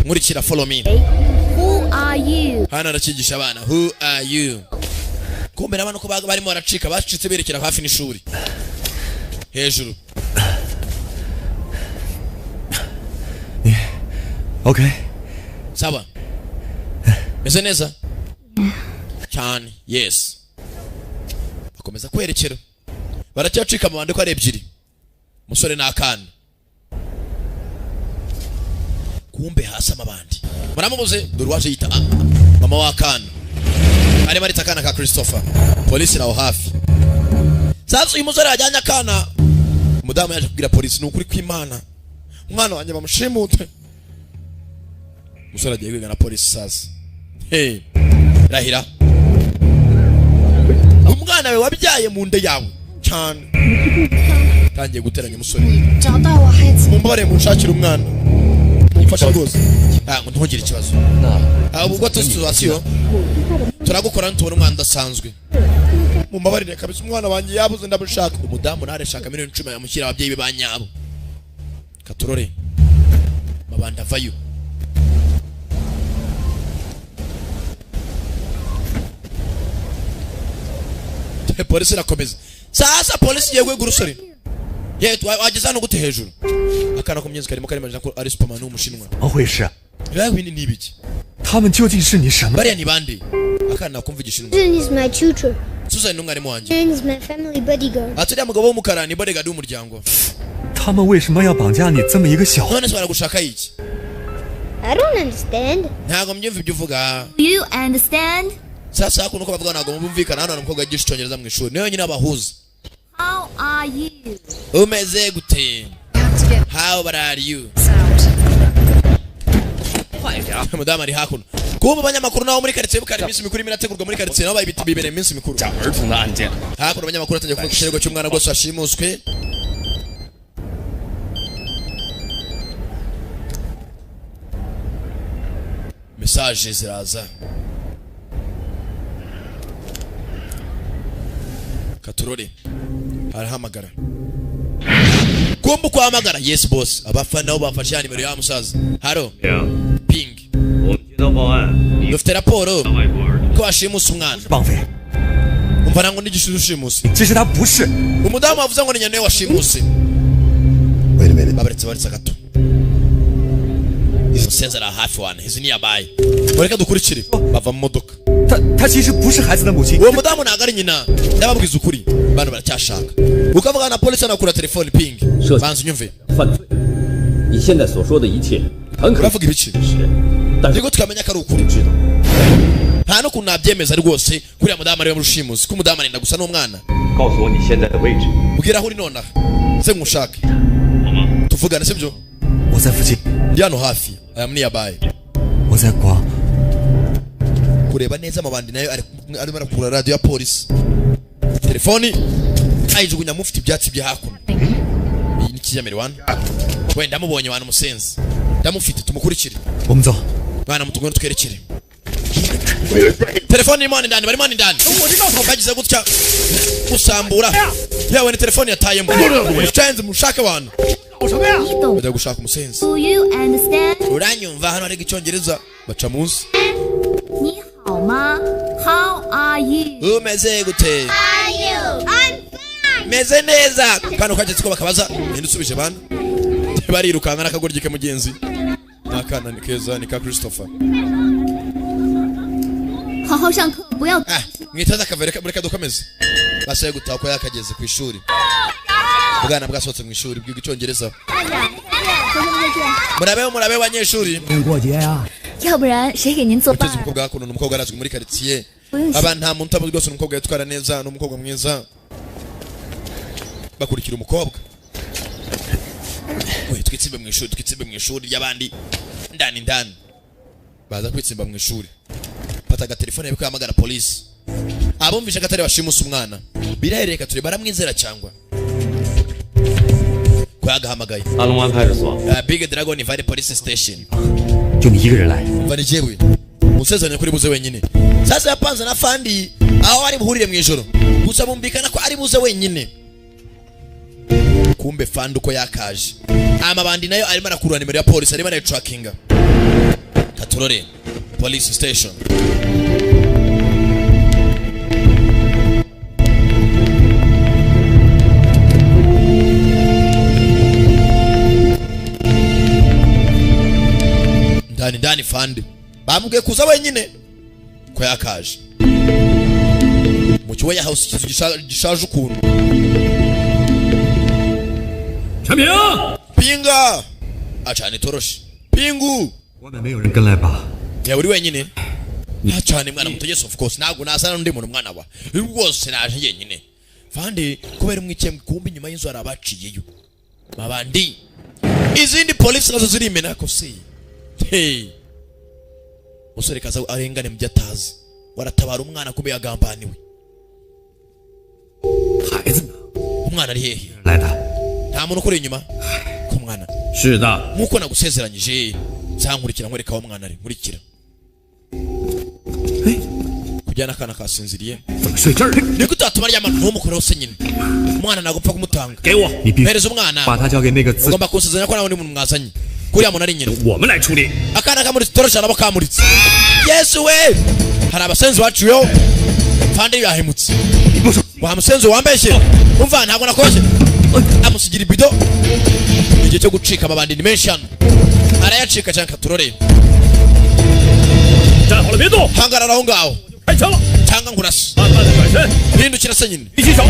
A: nkurikira follow me.
G: Who are you?
A: Hana arakigisha abana who are you. Kumbe nabana ko barimo baracika bacitse berekera hafi n'ishuri hejuru.
D: Okay.
A: Sawa. Meze neza? Cyane. Yes. Bakomeza kwerekera. Baracyacika mu bande ko ari ebyiri. Musore n'akana. Kumbe hasa mabandi. Muramubuze dore waje yita mama wa kana. Ari marita kana ka Christopher. Polisi naho hafi. Sasa uyu musore ajyanye akana. Umudamu yaje kugira polisi n'ukuri kw'Imana. Umwana wanjye bamushimute. Musore agiye kwigana polisi sasa. Hey. Rahira. Umwana we wabyaye mu nde yawe cyane. Tangiye guteranya umusore. Mumbare munshakira umwana. Ifasha rwose. Ngo ntugire ikibazo. Ubwo situation turagukora ntubona umwana udasanzwe. Mumbabarire kabisa umwana wanjye yabuze ndabushaka. Umudamu nareshaka miliyoni 10 yamushyira ababyeyi be banyabo. Katurore. Mabanda vayo. Polisi irakomeza. Sasa polisi yewe gurusore. Yetu wageza no gute hejuru. Akana ko myenzi karimo karimanje ko ari Superman w'umushinwa.
D: Ahoesha.
A: Yawe ni nibiki?
D: 他们究竟是你什么？
A: Bariya ni bande? Akana kumva igishinwa.
B: Susan is my tutor.
A: Susan ni umwarimu wanjye.
B: Susan is my family bodyguard.
A: Atari umugabo w'umukara ni bodyguard w'umuryango.
D: 他们为什么要绑架你这么一个小？
A: None se baragushaka iki?
B: I don't understand.
A: Ntago mbyumva ibyo uvuga.
G: You understand?
A: Sasa hakuno ko bavuga ntago mumvikana hano n'umukobwa yigisha icyongereza mu ishuri. Niyo nyine abahuza.
G: How are you?
A: Umeze gute? How are you? Mudamu ari hakuno. Kuba abanyamakuru nabo muri quartier bukari iminsi mikuru imirategurwa muri quartier nabo bayibita bibere iminsi mikuru. Hakuno abanyamakuru atangiye kuvuga ikirego cy'umwana rwose washimuswe. Message ziraza. Katurore arahamagara. Kumbu kuhamagara. Yes boss. Abafana nabo bafashe nimero ya musaza. Haro. Ping. Dufite raporo ko washimusa umwana.
D: 绑匪，
A: Umva nango n'igishuzu shimusi.
D: 其实他不是。
A: Umudamu avuze ngo ni nyane washimuse.
E: Wait a minute.
A: Babaretse baritsa gato. Musenza ara hafi wana. Hizi ni yabaye. Mureka dukurikire. Bava mu modoka.
D: 他其实不是孩子的母亲。
A: Uwo mudamu ntago ari nyina. Ndababwiza ukuri. Bano baracyashaka. Ukavuga na polisi anakura telefone ping. Banza unyumve.
I: 犯罪，你现在所说的一切很可能
A: Uravuga ibiki?
I: 是，但是
A: Niko tukamenya ko ari ukuri.
I: 知道
A: Nta no kunabyemeza rwose kuri ya mudamu ari mu rushimusi. Ko mudamu arenda gusa n'umwana.
I: 告诉我你现在的位置。
A: Ubwira aho uri nonaha. Se ngushake. Tuvugane sibyo?
D: 我在附近，
A: Ndi hano hafi. Aya mni yabaye.
D: 我在广。
A: Kureba neza amabandi nayo arimo arakura radio ya polisi. Telefoni ayijugunya mufite ibyatsi bya hakuno. Iyi ni kijamere wana. Wenda mubonye wana musenzi. Ndamufite tumukurikire.
D: 我们走。
A: Bana mutugwe twerekere. telefone irimo ndani barimo ndani bagize gutya gusambura yawe ni telefone yatayemo mucanze mushake abantu bajya gushaka umusenzi
G: Do you understand?
A: uranyumva hano ari icyongereza baca munsi
G: 你好吗 How are you?
A: umeze gute
G: Are you? I'm fine.
A: meze neza kandi ukageze ko bakabaza ninde usubije bana barirukanka n'akagoryi ke mugenzi nakana ni keza ni ka Christopher
G: 好好上课，不要
A: mwitaza akavere mureka dukomeze basaye gutaha ko yakageze ku ishuri bwana bwasohotse mu ishuri bwiga icyongereza murabe banyeshuri
D: 过节呀，
G: 要不然谁给您做伴
A: uteze umukobwa hakuno n'umukobwa arazwi muri quartier abantu nta muntu utamuzi rwose n'umukobwa yitwara neza n'umukobwa mwiza bakurikira umukobwa we twitsimbe mu ishuri ry'abandi ndani baza kwitsimba mu ishuri fata agatelefone yawe kwamagara polisi abumvisha gatari bashimusa umwana birahireka turi baramwizera cyangwa kwagahamagaye
I: 阿龙湾派出所，
A: Big Dragon Valley Police Station
D: 就你一个人来，
A: mva jewe musezeranye kuri buze wenyine sasa yapanze na fandi aho ari buhurire mu ijoro gusa bumbikana ko ari buze wenyine kumbe fandi uko yakaje amabandi nayo arimo arakurura nimero ya polisi arimo na trackinga katurore police station ndani fandi bamubwiye kuza wenyine ko yakaje mu kiwe ya house kizu gishaje ukuntu
I: 陈平，
A: pinga acana itoroshi pingu
D: 外面没有人跟来吧？
A: ya uri wenyine acana mwana muto yes of course ntabwo nasana n'undi muntu mwana wa rwose naje yenyine fandi kubera umwikemwe kumbi nyuma y'inzu arabaciyeyo babandi izindi police nazo ziri imena ko se hey musore kaza arengane mu byatazi waratabara umwana kube yagambaniwe
D: 孩子呢？
A: umwana ari hehe
D: 来的。
A: nta muntu ukuri inyuma ko mwana
I: 是的，
A: nkuko nagusezeranyije zankurikira nkwereka aho mwana ari nkurikira kujyana akana kasinziriye
D: 怎么睡这儿？
A: niko utatuma aryama ntumukoreho se nyine umwana ntabwo upfa kumutanga
I: 给我，
D: 你必须
A: mpereza umwana
D: 把他交给那个自
A: ugomba kunsezeranya ko nta wundi muntu mwazanye kuriya muntu ari nyina
I: 我们来处理。
A: akana kamuritse torosha nabo kamuritse yesu we hari abasenzi baciweho fandi yahemutse wa musenzi wambeshye umva ntabwo nakoshye amusigira ibido igihe cyo gucika amabandi ni menshi hano arayacika cyane katurore
I: 站好了，别动，
A: hangarara aho ngaho
I: 开枪了，
A: cyangwa nkurasa
I: 慢慢的转身，
A: hindukira se nyine
I: 一起手，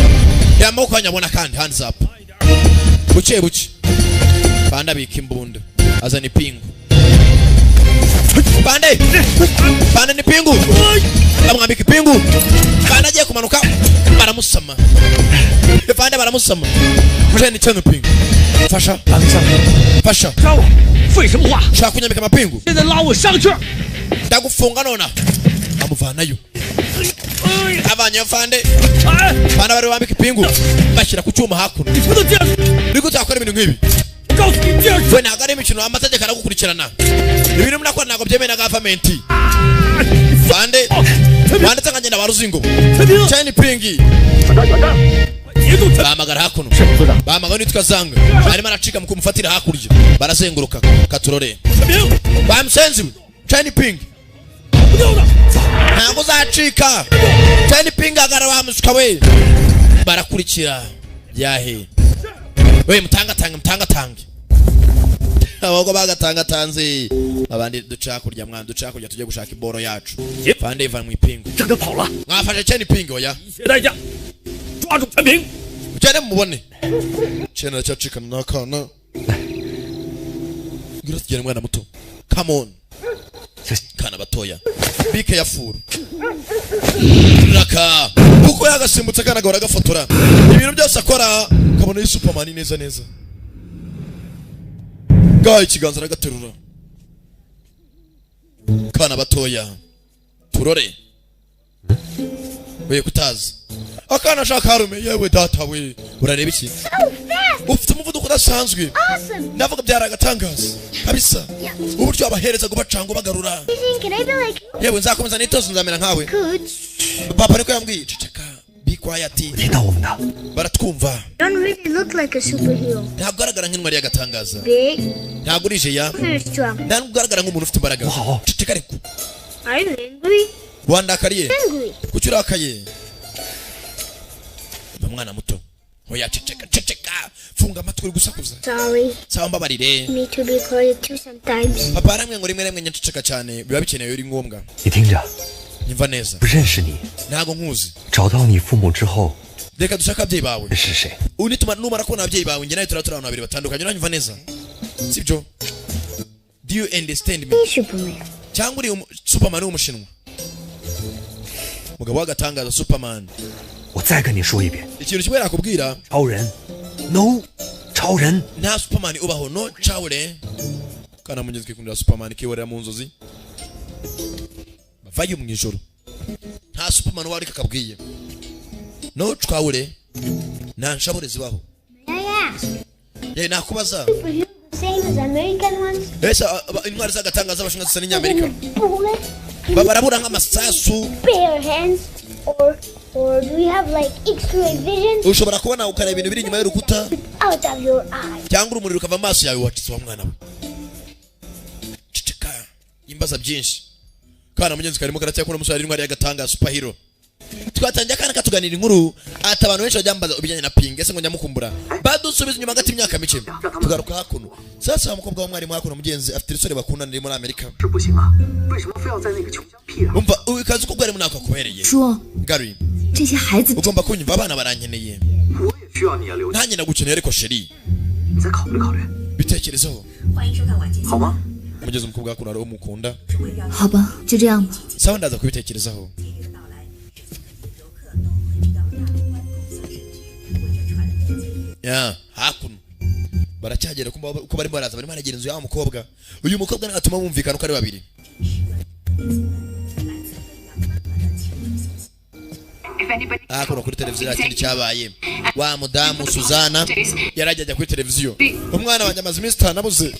A: yamaboko yanyabona kandi hands up buke buke fandi abika imbunda azana ipingu Fande ni pingu bamwambika ipingu Fande agiye kumanuka baramusama Fande baramusama Mujeni cyane pingu Fasha Fasha
I: 杀我，废什么话？
A: Shaka kunyambika amapingu
I: 现在拉我上去。
A: ndagufunga nona amuvanayo abanye Fande
I: 哎，
A: Fande bari bambika ipingu bashyira ku cyuma hakuno
I: 你不能这样，
A: Niko utakora ibintu nk'ibi
I: 告诉你这样，
A: we ntabwo ari imikino amategeko aragukurikirana ibintu munakora ntabwo byemewe na gavamenti Fande wanditse nka ngenda waruzingo cyane pingi
I: 节奏全。
A: bahamagara hakuno bahamagara nitwa zanga arimo aracika mu kumufatira hakurya barazenguruka katurore
I: 陈平，
A: bamusenzi cyane pingi
I: 不掉的，
A: ntabwo uzacika cyane pingi agara bamusuka we barakurikira yahe we mutangatange abagwa bagatangatanze abandi duca kurya mwana duca kurya tujye gushaka iboro yacu Fande ivan mu ipingu
I: 让他跑了，
A: mwafashe cyane pingi oya
I: 一切代价，抓住陈平。
A: mujyane mumubone cyane aracyacikana n'akana ngira tugere mwana muto come on kana batoya be careful raka kuko yagasimbutse kana gahora gafotora ibintu byose akora kabona yi Superman neza neza gaha ikiganza aragaterura kana batoya turore we kutazi akana shaka harume yewe data we urareba iki ufite umuvuduko udasanzwe ndavuga byaragatangaza kabisa uburyo abahereza gubacango bagarura yewe nzakomeza nitozo nzamera nkawe papa niko yambwiye ceceka be quiet
D: 听到我们的，
A: baratwumva
B: Don't really look like a superhero.
A: ntabwo ugaragara nk'intwari y'agatangaza
B: Big,
A: ntabwo urije ya
B: very strong.
A: ntabwo ugaragara nk'umuntu ufite imbaraga
D: Wow.
A: ceceka ariko
B: Are you angry?
A: wandakariye
B: Angry.
A: kuki urakaye umwana muto oya ceceka funga amatwi uri gusakuza
B: Sorry.
A: sawa mbabarire
B: Me to be quiet too sometimes.
A: papa aramwe ngo rimwe rimwe nyaceceka cyane biba bikenewe uri ngombwa
D: 你听着，
A: nyumva neza
D: 不认识你，
A: ntabwo nkuzi
D: 找到你父母之后
A: reka dushaka ababyeyi bawe
D: 是谁？
A: unituma numara kubona ababyeyi bawe njye nawe turi abantu babiri batandukanye uranyumva neza sibyo do you understand me
B: Be Superman.
A: cyangwa uri superman w'umushinwa mugabo w'agatangaza superman
D: 我再跟你说一遍，
A: ikintu kimwe nakubwira
D: 超人 ，no， 超人，
A: nta superman ubaho no cawure kana mugenzi kwikundira superman kiborera mu nzozi bavayo mu ijoro nta superman wari kakabwiye no cawure nta nshabure zibaho
B: May I ask?
A: ye nakubaza
B: Superheroes the same as American ones?
A: ese intwari z'agatangaza abashinwa zisa n'inyamerika
B: Bullet,
A: barabura nk'amasasu
B: bare hands, or do you have like X-ray vision
A: ushobora kubona ukareba ibintu biri inyuma y'urukuta
B: out of your eye?
A: cyangwa urumuri rukava amaso yawe wacitse wa mwana we ceceka imbaza byinshi kana mugenzi karimo karatya kuna musore intwari y'agatangaza superhero twatangiye akana katuganira inkuru ati abantu benshi bajya mbaza ubijyanye na ping ese ngo nyamukumbura badusubiza inyuma hagati imyaka mike tugaruka hakuno sasa umukobwa w'umwarimu hakuno mugenzi afite isore bakundana muri Amerika
H: 是不行啊，为什么非要在那个穷乡僻壤？
A: umva ukazi ko bwari munaka kubereye
G: 说
A: Gary
G: 这些孩子
A: ugomba kunyumva abana barankeneye
H: 我也需要你啊，刘姐，
A: nanjye nagukeneye ariko sheri
H: 你再考虑考虑，
A: bitekerezeho
H: 好吗？
A: umugezi umukobwa hakuno ari umukunda
G: 好吧，就这样吧。
A: sawa ndaza kubitekerezaho ya hakuno baracyagera uko barimo baraza barimo baragera inzu y'aho mukobwa uyu mukobwa ntatuma bumvikana uko ari babiri hakuno kuri televiziyo ikindi cyabaye wa mudamu Suzana yarajya kuri televiziyo umwana wanjye amaze iminsi itanabuze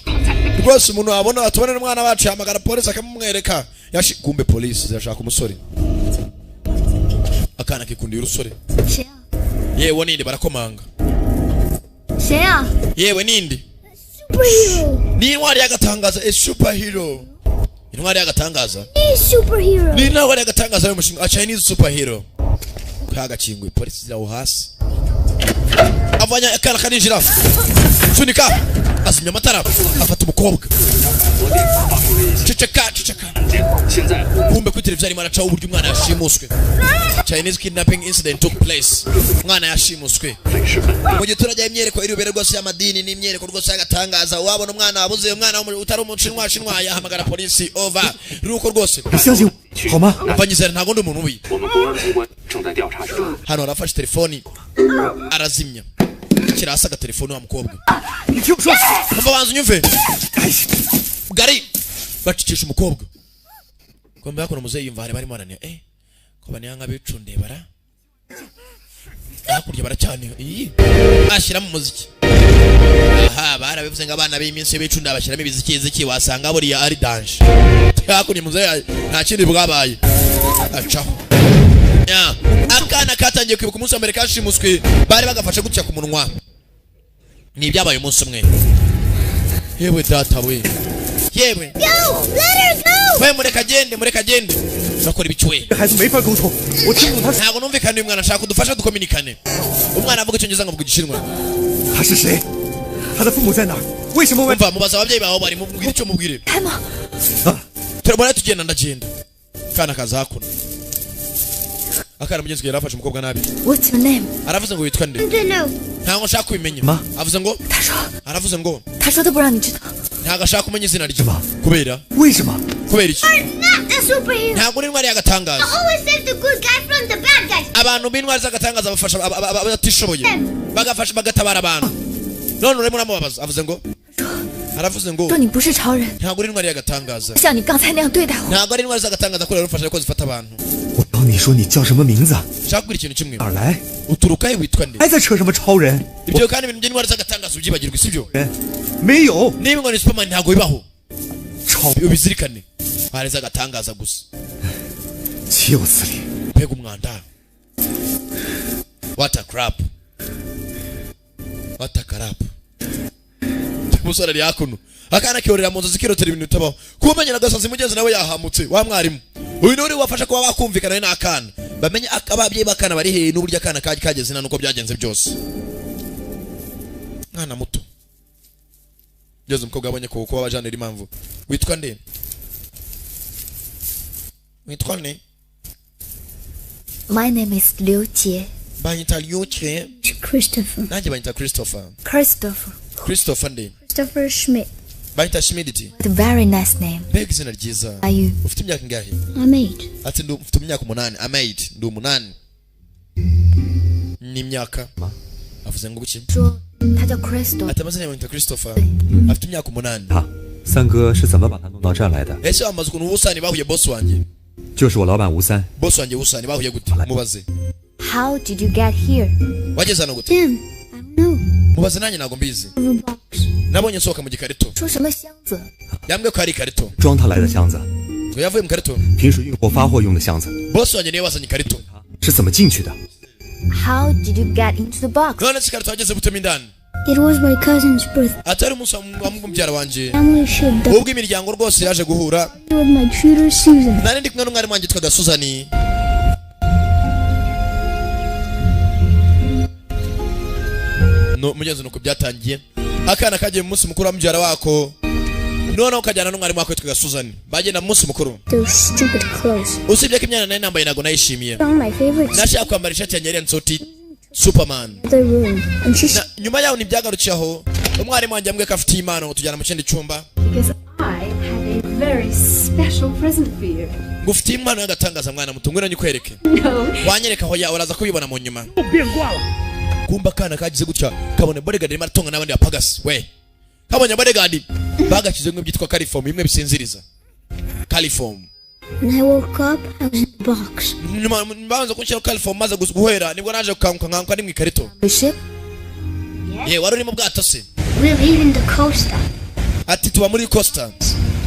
A: rwose umuntu wabona atubonera umwana wacu yamagara polisi akamumwereka kumbe polisi zirashaka umusore akana kikundiye urusore
G: 谁啊？
A: yewe ninde barakomanga
G: 谁啊？
A: yewe ninde
B: Superhero.
A: ni intwari y'agatangaza a superhero intwari y'agatangaza
B: Be superhero.
A: ni intwari y'agatangaza y'umushinga a Chinese superhero kagakingwe polisi ziraho hasi avanya akana kaninjira sunika azimya amatara afata umukobwa ceceka
I: 现在
A: kumbe kuri televiziyo arimo aracaho uburyo umwana yashimuswe Chinese kidnapping incident took place umwana yashimuswe mu gihe turajya imyereko irubere rwose y'amadini n'imyereko rwose y'agatangaza wabona umwana wabuze umwana utari umushinwa yahamagara polisi over ruko rwose
D: 你相信我好吗？
A: banyizera ntago ndi umuntu ubi
H: 我们公安机关正在调查中。
A: hano arafashe telefoni arazimya kirasa agatelefoni wa mukobwa
D: 你听我说，
A: umva banza unyumve Gary bacikisha umukobwa kombe hakuno muzeyi yumva hari barimo arania ko baniyanga bicunde bara hakurya baracyane ashyira mu muziki aha barabivuze ngo abana b'iminsi bicunda bashyiramo ibiziki wasanga buriya ari danje hakurya muzeyi nta kindi bwabaye acaho akana katangiye kwibuka umunsi wa mbere kashimuswe bari bagafashe gutya ku munwa ni ibyabaye umunsi umwe yewe data we yewe we mureka agende nakora ibicywe
D: 这孩子没法沟通，我听不懂他
A: ntabwo numvikana uyu mwana ashaka kudufasha dukominikane umwana avuga icyongereza nkavuga igishinwa
D: 他是谁，他的父母在哪儿？为什么我
A: umva mubaza ababyeyi bawe bari mubwire icyo mubwire
G: 开吗？
A: turabona tugenda ndagenda kana kaza hakuno akana mugenzi we yarafashe umukobwa nabi
G: What's your name？
A: aravuze ngo witwa nde
B: I don't know.
A: ntabwo nshaka kubimenya
D: Ma.
A: avuze ngo
G: 他说，
A: aravuze ngo
G: 他说他不让你知道。
A: ntabwo ashaka kumenya izina rye kubera
D: 为什么？
A: kubera iki
B: Not a superhero.
A: ntabwo n'intwari y'agatangaza
B: Always save the good guy from the bad guys.
A: abantu b'intwari z'agatangaza bafasha abatishoboye bagafasha bagatabara abantu none urimo uramubabaza avuze ngo aravuze ngo
G: 说你不是超人，
A: ntabwo ari intwari y'agatangaza
G: 像你刚才那样对待我。
A: ntabwo ari intwari z'agatangaza kubera rufasha ko zifata abantu
D: 我要你说你叫什么名字？
A: shaka ikintu kimwe
D: 哪儿来？
A: uturuka he witwa nde
D: 还在扯什么超人？
A: ibyo kandi ibintu by'intwari z'agatangazo byibagirwa sibyo
D: 没有
A: niba ngo ni Superman ntago bibaho
D: 超，
A: ubizirikane hari z'agatangaza gusa
D: 岂有此理！
A: mbega umwanda what a crap what a crap umusore ari hakuno akana kiyorera mu nzu zikirotera ibintu bitabaho kumenya nagasazi mugenzi nawe yahamutse wa mwarimu uyu nuri wafasha kuba bakumvikana n'akana bamenye ababyeyi bakana bari he n'uburyo akana kageze nuko byagenze byose mwana muto Jose umukobwa abonye ko kuba bajanira impamvu witwa nde witwa nde
G: My name is Liu Jie.
A: banyita Liu Jie
B: Christopher.
A: nanjye banyita Christopher
G: Christopher
A: nde
B: Christopher Schmidt.
A: banyita Schmidt
G: What a very nice name.
A: mbega izina ryiza
G: Are you?
A: ufite imyaka ingahe
B: I'm 8.
A: ati mfite imyaka 8 I'm 8 ndi 8 ni imyaka avuze ngo guki
G: 说他叫 Christopher.
A: ati amazina banyita Christopher afite imyaka 8
D: 他三哥是怎么把他弄到这儿来的？
A: ese amaze ukuntu ubusani bahuye boss wanjye
D: 就是我老板吴三。
A: boss wanjye ubusani bahuye gute mubaze
G: How did you get here?
A: wageze hano gute
B: Tim, I don't know.
A: mubaze nanjye ntago mbizi
B: Of a box.
A: nabonye nsohoka mu gikarito
G: 说什么箱子？
A: yambwiye ko hari ikarito
D: 装他来的箱子，
A: ngo yavuye mu karito
D: 平时运货发货用的箱子，
A: boss wanjye niwe wazanye ikarito
D: 是怎么进去的？
G: How did you get into the box?
A: none se ikarito wageze butema indani
B: It was my cousin's birthday.
A: atari umunsi wa mubyara wanjye
B: Family showed up
A: ubwo imiryango rwose yaje guhura
B: with my tutor Susan.
A: nari ndi kumwe n'umwarimu wanjye yitwaga Suzani no mugenzi nuko byatangiye akana kagiye mu munsi mukuru wa mubyara wako noneho kajyana n'umwarimu wako yitwaga Suzani bagenda mu munsi mukuru
B: Those stupid clothes.
A: usibye ko imyanya nari nambaye ntago nayishimiye
B: Found my favorite
A: nashaka kwambara ishati yanjye yari yanditseho uti Superman
B: the room, and she
A: nyuma yaho ntibyagarukiye aho umwarimu wanjye yambwiye ko afitiye impano ngo tujyana mu kindi cyumba
J: Because I have a very special present for you.
A: ngo ufitiye impano y'agatangaza mwana muto ngwino nyikwereke
J: No.
A: wanyereka aho ya uraza kubibona mu nyuma kumba kana kagize gutya kabone bodyguard arimo aratonga n'abandi bapagasi we kabonye bodyguard bagakize ngo byitwa caliform bimwe bisinziriza caliform
B: When I woke up, I was in the box.
A: nyuma babanza kunshyiraho caliform maze guhera nibwo naje gukanguka nkanguka ni mu ikarito
G: The ship?
A: ye wari uri mu bwato se
B: We live in the coaster.
A: ati tuba muri costa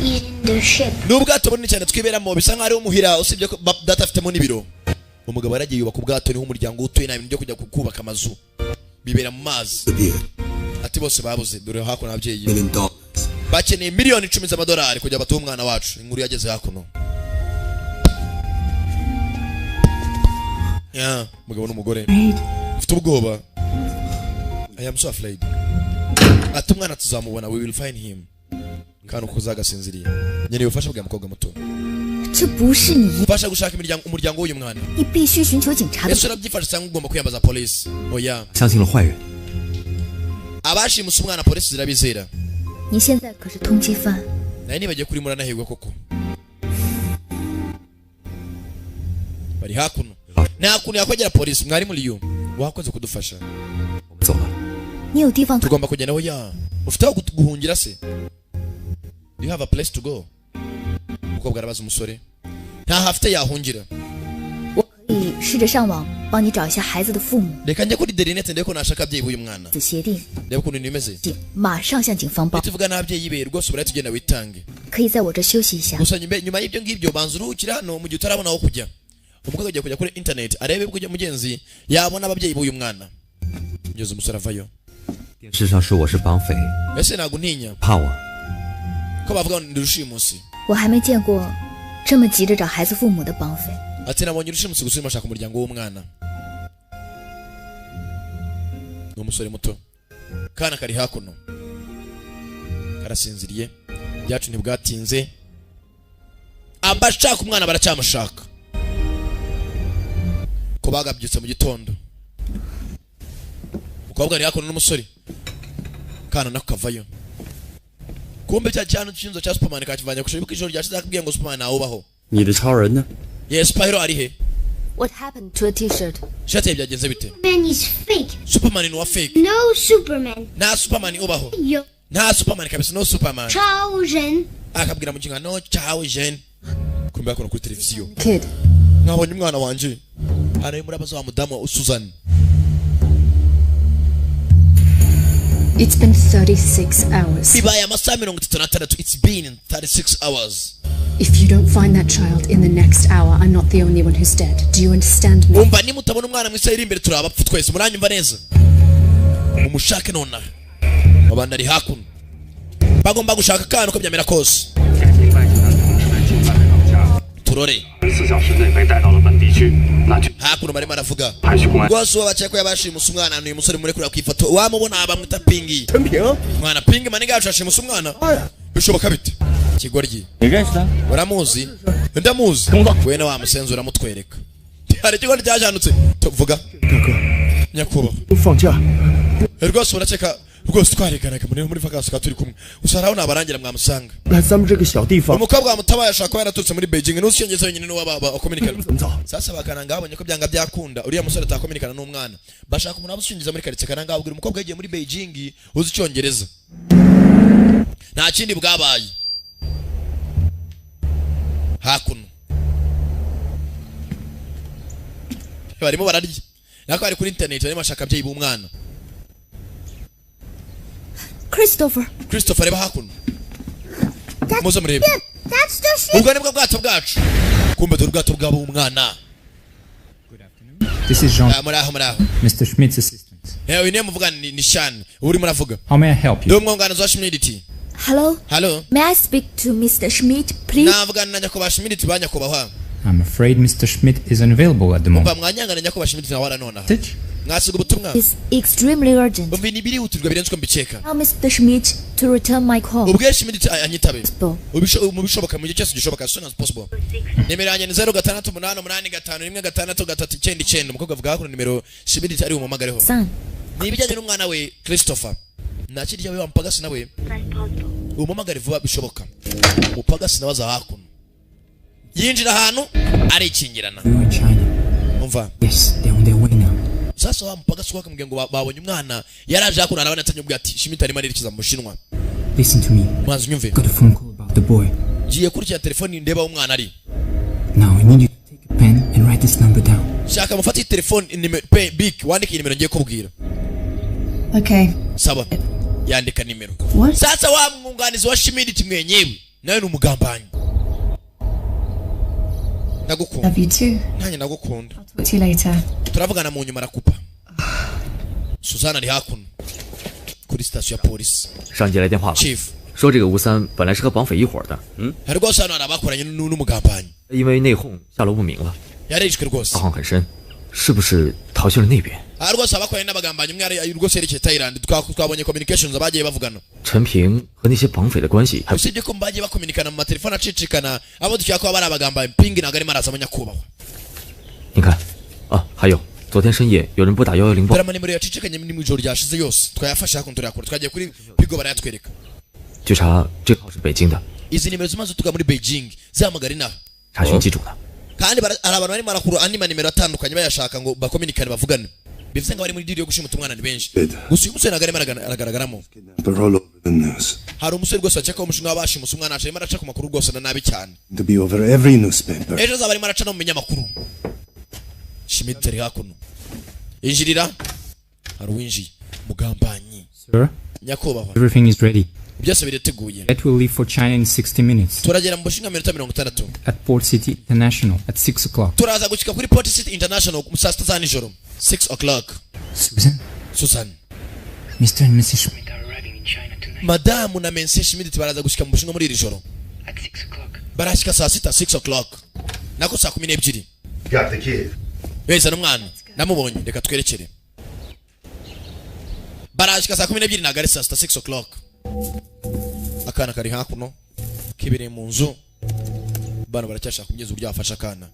B: He's in the ship.
A: n'ubwato bunini cyane twiberamo bisa nkaho ari umuhira usibye ko data afitemo n'ibiro umugabo yaragiye yubaka ubwato niho umuryango utuye nta bintu byo kujya kubaka amazu bibera mu mazi ati bose babuze dore hakuno ababyeyi bakeneye miliyoni 10 z'amadolari kugira batuhe umwana wacu inkuru yageze hakuno ya mugabo n'umugore ufite ubwoba I am so afraid ati umwana tuzamubona we will find him kandi uko uzagasinziriye nyene ubufasha bwa mukobwa muto
G: 这不是你，
A: ufasha gushaka umuryango w'uyu mwana
G: 你必须寻求警察的。
A: ese urabyifasha cyangwa ugomba kwiyambaza polisi oya
D: 相信了坏人，
A: abashimuse umwana polisi zirabizera
G: 你现在可是通缉犯，
A: naye nibagiye kuri muranahirwa koko bari hakuno nta kuntu yakwegera polisi mwari muri yo wakoze kudufasha
D: 我们走了。
G: 你有地方可
A: tugomba kugenda aho ya ufite aho guhungira se do you have a place to go umukobwa arabaza umusore nta hafite yahungira
G: 我可以试着上网帮你找一下孩子的父母，
A: reka njye kuri interineti ndebe ko nashaka ababyeyi b'uyu mwana
G: 子协定，
A: ndebe ukuntu bimeze
G: 马上向警方报，
A: tuvuga n'ababyeyi be rwose urahita tugenda witange
G: 可以在我这休息一下。
A: gusa nyuma y'ibyo ngibyo banza uruhukira hano mu gihe utarabona aho kujya umukobwa agiye kujya kuri internet arebe kujya mugenzi yabona ababyeyi b'uyu mwana ngeze umusore avayo
D: 电视上说我是绑匪，
A: ese ntabwo ntinya
D: 怕我。
A: ko bavuga ngo ndi rushimusi
G: 我还没见过这么急着找孩子父母的绑匪。
A: ati nabonye rushimusi gusa urimo ashaka umuryango w'umwana ni umusore muto kana kari hakuno karasinziriye byacu ntibwatinze abashaka umwana baracyamushaka ko bagabyutse mu gitondo umukobwa ari hakuno n'umusore kana nako kavayo kumbe cya cyane cyinzo cya Superman kakivanye kushoboka ko ijoro ryashize akubwiye ngo Superman awubaho
I: 你的超人呢？
A: yes Spyro ari he
G: What happened to a t-shirt?
A: shati byagenze bite
B: Man, he's fake.
A: Superman ni wa fake
B: No Superman.
A: nta Superman ubaho
B: Yo,
A: nta Superman kabisa no Superman
B: Chao Zhen.
A: akabwira mu kingano cyawe Jean kumbe akora kuri televiziyo
G: Kid,
A: mwabonye umwana wanje hano muri abaza wa mudamu wa Susan.
J: It's been 36 hours.
A: Bibaye amasaha 36. It's been 36 hours.
J: If you don't find that child in the next hour, I'm not the only one who's dead. Do you understand me?
A: Umva ni mutabona umwana mwisa iri imbere turabapfu twese muranyumva neza. Umushake nona. Abandi ari hakuno. Bagomba gushaka kana ko byamera kose. Turore. Hakuno barimo aravuga. Rwose wabaceko yabashimusa umwana n'uyu musore muri kureba kwifoto. Wamubona abamwita Pingi. Mwana Pingi maniga yashashimusa umwana. Bishoboka bite? Kigoryi. Uramuzi? Ndamuzi. Wena wa musenzi uramutwereka. Hari kigoryi cyajanutse. Tuvuga. Nyakuba.
D: Ufanja.
A: Rwose uraceka rwose twareganaga muri vacances turi kumwe. Usaraho nabarangira mwamusanga.
D: Lazam 这个小地方.
A: Umukobwa mutabaye ashaka yaratutse muri Beijing n'usyongeza wenyine no baba communicate. Sasa bakananga abonye ko byanga byakunda. Uriya musore atakominikana n'umwana. Bashaka umuntu abusyongeza muri karitsiye kananga abwira umukobwa yagiye muri Beijing uzi icyongereza. Nta kindi bwabaye. Hakuno. Barimo bararya. Nako ari kuri internet barimo bashaka byeyi b'umwana. Christopher reba hakuno. Muze murebe. Ubwo nibwo bwato bwacu. Kumbe dore ubwato bwabo umwana.
K: This is Jean.
A: Muraho.
K: Mr. Schmidt's assistant.
A: Uyu niwe muvuga ni Shan. Uri muravuga.
K: How may I help you?
A: Ndo mwonganizo wa Schmidt.
G: Hello? May I speak to Mr. Schmidt, please?
A: Navuga na Nyakuba Schmidt banyakubahwa.
K: I'm afraid Mr. Schmidt is unavailable at the moment.
A: Mwanyanga na Nyakuba Schmidt na wala nona. Mwasiga ubutumwa.
G: It's extremely urgent.
A: Umva ni biri uturwa birenze ko mbiceka.
G: Tell Mr. Schmidt to return my call.
A: Ubwe Schmidt anyitabe. Ubishoboka mu gihe cyose gishoboka as soon as possible. Nimero yanjye ni 0688516339 umukobwa avuga ko nimero Schmidt ari umumagareho. Ni ibijyanye n'umwana we Christopher. Nakirya we wampagasi nawe. Umumagare vuba bishoboka. Upagasi nabaza hakuno. Yinjira ahantu ari ikingirana. Umva.
K: Yes, they're on their way now.
A: Sasa wa mpagasi kwa kumubwiye ngo babonye umwana yaraje hakuna arabana atanye ubwo ati Schmidt arimo arikiza mu Bushinwa.
K: Listen to me.
A: Mwanzi nyumve.
K: Got a phone call about the boy.
A: Giye kurikira telefone ndeba umwana ari.
K: Now I need you to take a pen and write this number down.
A: Shaka mufati telefone big wandike nimero ngiye kubwira.
J: Okay.
A: Saba. Yandika nimero.
J: What?
A: Sasa wa mwunganizi wa Schmidt mwenyewe nawe ni umugambanyi. Nagukunda.
J: Love you too.
A: Nanye nagukunda.
J: I'll talk to you later.
A: Turavugana mu nyuma arakupa. Suzana ari hakuno. Kuri station ya police.
H: 上级来电话了，
A: Chief
H: 说这个吴三本来是和绑匪一伙的，
A: hari rwose hano hari abakoranye n'umugambanyi
H: 因为内讧下落不明了，
A: yarishwe rwose
H: 大荒很深，是不是逃去了那边？
A: hari rwose abakoranye n'abagambanyi umwe ari rwose yerekeye Thailand twabonye communications abagiye bavugana
H: 陈平和那些绑匪的关系还
A: usibye ko bagiye bakominikana mu matelefone acicikana abo dukeka ko bari abagambanyi Pingi ntabwo arimo araza nyakubahwa
H: 你看啊，还有昨天深夜有人拨打110报
A: dore amanimero yacicikanye mu ijoro ryashize yose twayafashe hakuno turayakora twagiye kuri Pigo barayatwereka
H: 据查这个号是北京的，
A: izi nimero zimaze tuga muri Beijing zahamagara inaha
H: 查询机主的。
A: kandi hari abantu barimo barakura andi manimero atandukanye bayashaka ngo bakominikane bavugane bivuze ngo bari muri deal yo gushimuta umwana ni benshi gusa uyu musore ntabwo arimo aragaragaramo hari umusore rwose waceka umushinga w'abashimusa umwana arimo araca ku makuru rwose na nabi cyane
E: To be over every newspaper.
A: ejo azaba arimo araca no mu binyamakuru Schmidt ari hakuno injirira hari uwinjiye mugambanyi
K: Sir,
A: nyakubahwa
K: everything is ready.
A: byose biriteguye
K: That will leave for China in 60 minutes.
A: turagera mu bushinga minota 60
K: At Port City International at 6 o'clock.
A: turaza gushika kuri Port City International mu saa 6 za nijoro 6 o'clock Susan
K: Mr. and Mrs. Schmidt.
A: Madamu na Mense Schmidt baraza gushika mu bushinga muri iri joro
K: At 6 o'clock.
A: barashika saa 6 o'clock nako saa 12
E: Got the kid.
A: beza n'umwana namubonye reka twerekere barashika saa 12 nagari saa 6 o'clock akana kari hakuno kibere mu nzu bana baracyashaka kugeza uburyo afasha akana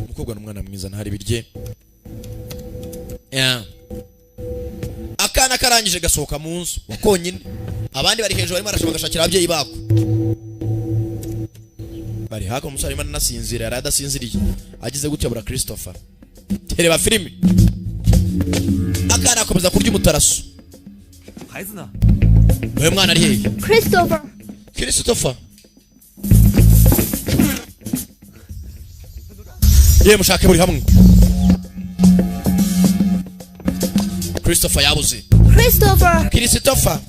A: umukobwa n'umwana mwiza ntari birye akana karangije gasohoka mu nzu konyine abandi bari hejuru barimo barashaka bagashakira ababyeyi bako bari hako umusore arimo anasinzira yari adasinziriye agize gutya bura Christopher tereba filimi akana akomeza kurya umutaraso
D: 孩子呢？
A: uyu mwana ari hehe Christopher ye mushake buri hamwe. Christopher yabuze. Christopher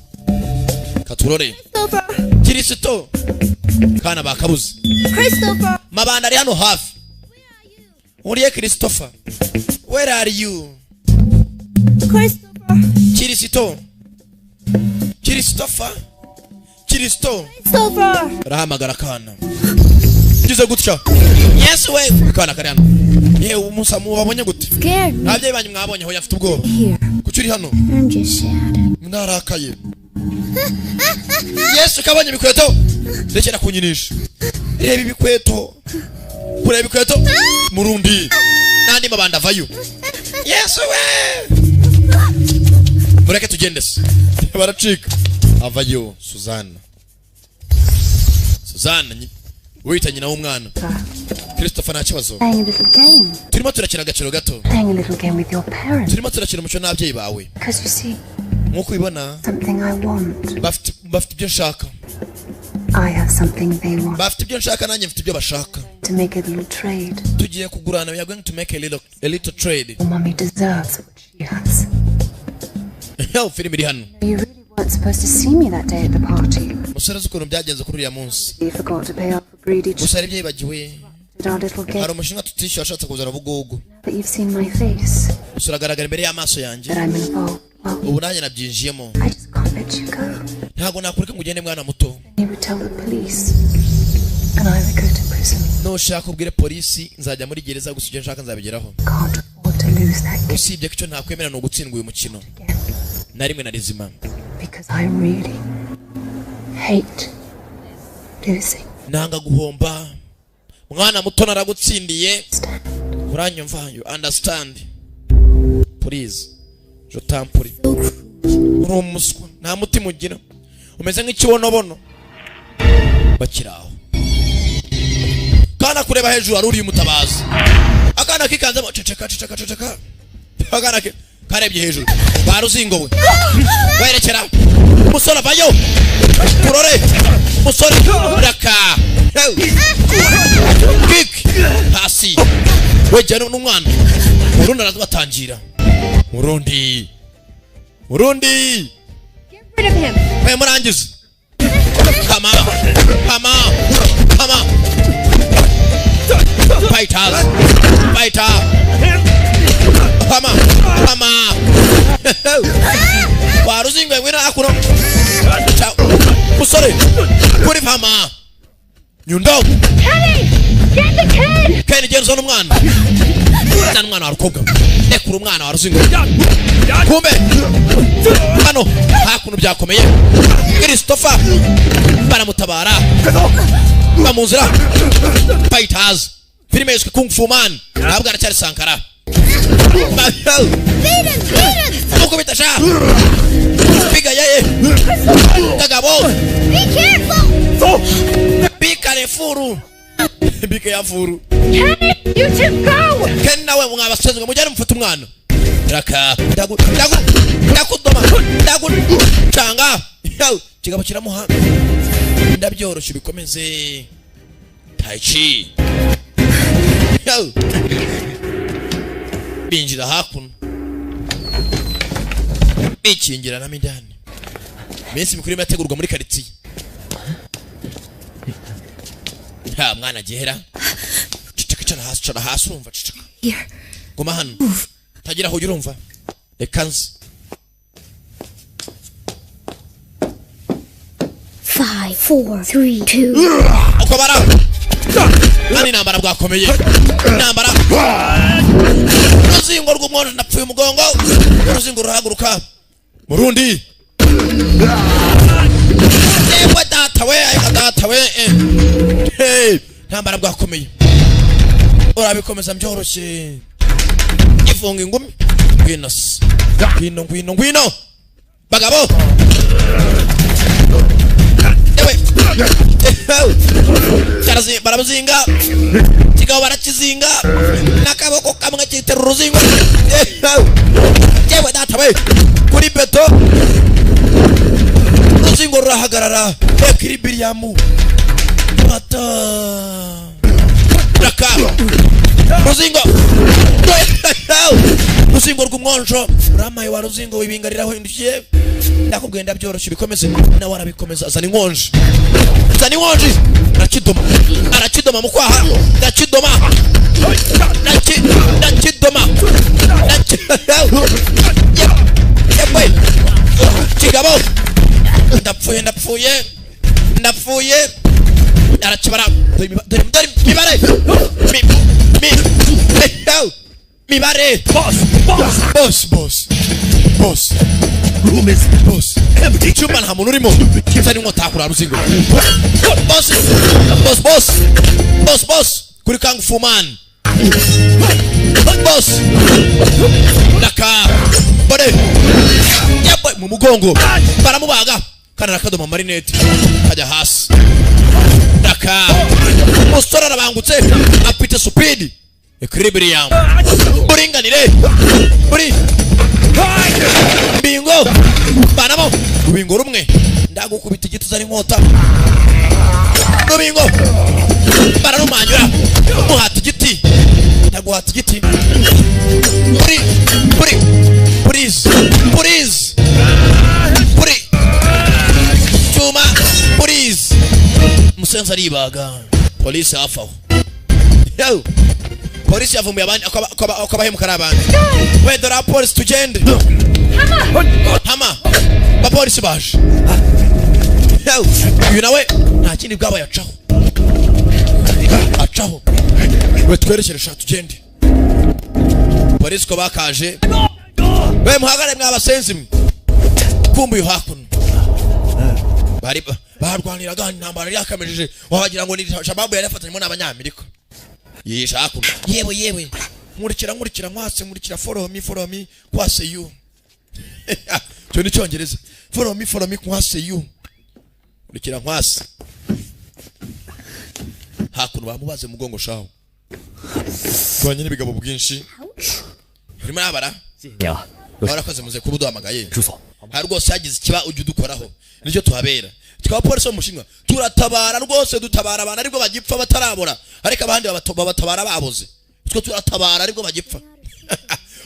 A: katurore. Kristo kana bakabuze. Mabanda ari hano hafi. Uriye Christopher, where are you? Kristo rahamagara kana ngize gutya. Yes we kana kare hano. Ye umusa mu wabonye gute? Nabye banyu mwabonye ho yafite ubwoba. Kucyuri hano? Narakaye. Yes kabonye bikweto. Rekera kunyinisha. Reba ibikweto. Kureba ibikweto. Murundi. Nandi mabanda vayo. Yes we. Mureke tugendese. Baracika. Avayo Suzanne. Wita nyina w'umwana. Christopher nta kibazo. Turimo turakina agaciro gato. Turimo turakina umuco n'ababyeyi bawe. Nkuko ubibona. Bafite ibyo nshaka. Bafite ibyo nshaka nanjye mfite ibyo bashaka. Tugiye kugurana. We are going to make a little trade.
J: Mommy deserves what she has.
A: Film iri hano.
J: You really weren't supposed to see me that day at the party.
A: Musore zukuntu byagenze kuri uriya munsi.
J: You forgot to pay off for greedy.
A: Musore byibagiwe. Hari umushinga tutishyura ashatse kuzana bugugu.
J: But you've seen my face.
A: Musore agaragara imbere y'amaso yanjye.
J: I'm involved.
A: Ubu nanjye nabyinjiyemo.
J: I just can't let you go.
A: Ntabwo nakureka ngo ugende mwana muto.
J: You would tell the police. And I would go to prison.
A: No shaka ubwire polisi nzajya muri gereza gusa icyo nshaka nzabigeraho.
J: Can't afford to lose that game.
A: Usibye ko icyo ntakwemera no gutsindwa uyu mukino. Na rimwe na rizima.
J: Because I really hate losing.
A: Nanga guhomba. Mwana muto naragutsindiye. Uranyumva? You understand? Please. Je t'en prie. Urumuswa. Nta mutima ugira. Umeze nk'ikibonobono. Bakiraho. Kana kureba hejuru ari uri mutabazi. Akana kikanzemo ceceka. Akana karebye hejuru. Baruzingo we. Werekera. Musore vayo. Turore. Musore raka. Kick. Hasi. Wejana n'umwana. Murundi arabatangira. Murundi.
B: Get rid of him.
A: Hey murangize. Come on. Fighters. Come on. Waruzingo wena akuno. Musore. Kuri fama. Nyundo. Kenny Jenson umwana. Nani mwana warukobwa. Ekuru umwana waruzingo. Kumbe. Hano hakuno byakomeye. Christopher baramutabara. Bamunzira. Fighters. Filime yiswe Kung Fu Man. Ntabwo aracyari Sankara. Uko bitasha. Piga yeye. Kagabo.
B: Be careful.
A: Be careful. Be careful.
B: You two go.
A: Ken nawe mwabasezwe mujyane mufata umwana. Raka. Ndakudoma. Changa. Kigabo kiramuha. Ndabyoroshe bikomeze. Tai Chi. Binjira hakuno. Bikingira na midani. Mensi mikuru yategurwa muri quartier. Ha mwana gihera. Cara hasi urumva cicaka.
J: Here.
A: Goma hano. Tagira aho urumva. Ekanzi.
B: 5, 4, 3, 2.
A: Okobara. Nani nambara bwakomeye. Nambara. Ruzingo rw'umwono napfuye umugongo. Ruzingo ruhaguruka. Murundi. Ewe data we. Hey, nambara bwakomeye. Urabikomeza mbyoroshye. Ifunga ingumi. Ngwino. Bagabo. Ewe. Charazi baramuzinga. Kigabo barakizinga. Nakaboko kamwe kitera uruzingo. Ewe data we. Kuri beto. Uruzingo rurahagarara. Ekiribiriyamu. Mata. Raka. ruzingo ruzingo rw'umwonjo uramaye wa ruzingo wibingarira hindukiye ndakubwiye ndabyoroshye bikomeze nawe arabikomeza zana inkonje arakidoma mu kwaha ndakidoma kigabo ndapfuye arakibara dore mibare boss room is empty chuma nta muntu urimo cyane nkotakura ruzingo boss kuri Kung Fu Man boss daka bode yaboy mu mugongo baramubaga kana akadoma marinette kajya hasi daka mustora arabangutse apite speed equilibrium buringanire buri bingo banamo rubingo rumwe ndagukubita igituza ari nkota rubingo bararumanyura muhata igiti ndaguhata igiti please chuma please musenza aribaga police afaho yo polisi yavumbuye abandi akabahemukana abandi wedora polisi tugende hama bapolisi baje uyu nawe nta kindi bwabaye acaho we twerekeresha tugende polisi ko bakaje we muhagare mwabasenzi mwe kumbuye hakuno bari barwaniraga intambara yakamejeje wagira ngo ni shababu yari afatanyemo n'abanyamerika yisha hakuno yewe nkurikira nkwase follow me kwase you cyo ni cyongereza follow me kwase you nkurikira nkwase hakuno bamubaze mugongo shaho twanye n'ibigabo bwinshi urimo nabara barakoze muze kubuduhamagaye hari rwose yagize ikiba ujye udukoraho nicyo tuhabera tukaba polisi w'umushinwa turatabara rwose dutabara abantu ariko bagipfa batarabora ariko abandi babatabara baboze twe turatabara ariko bagipfa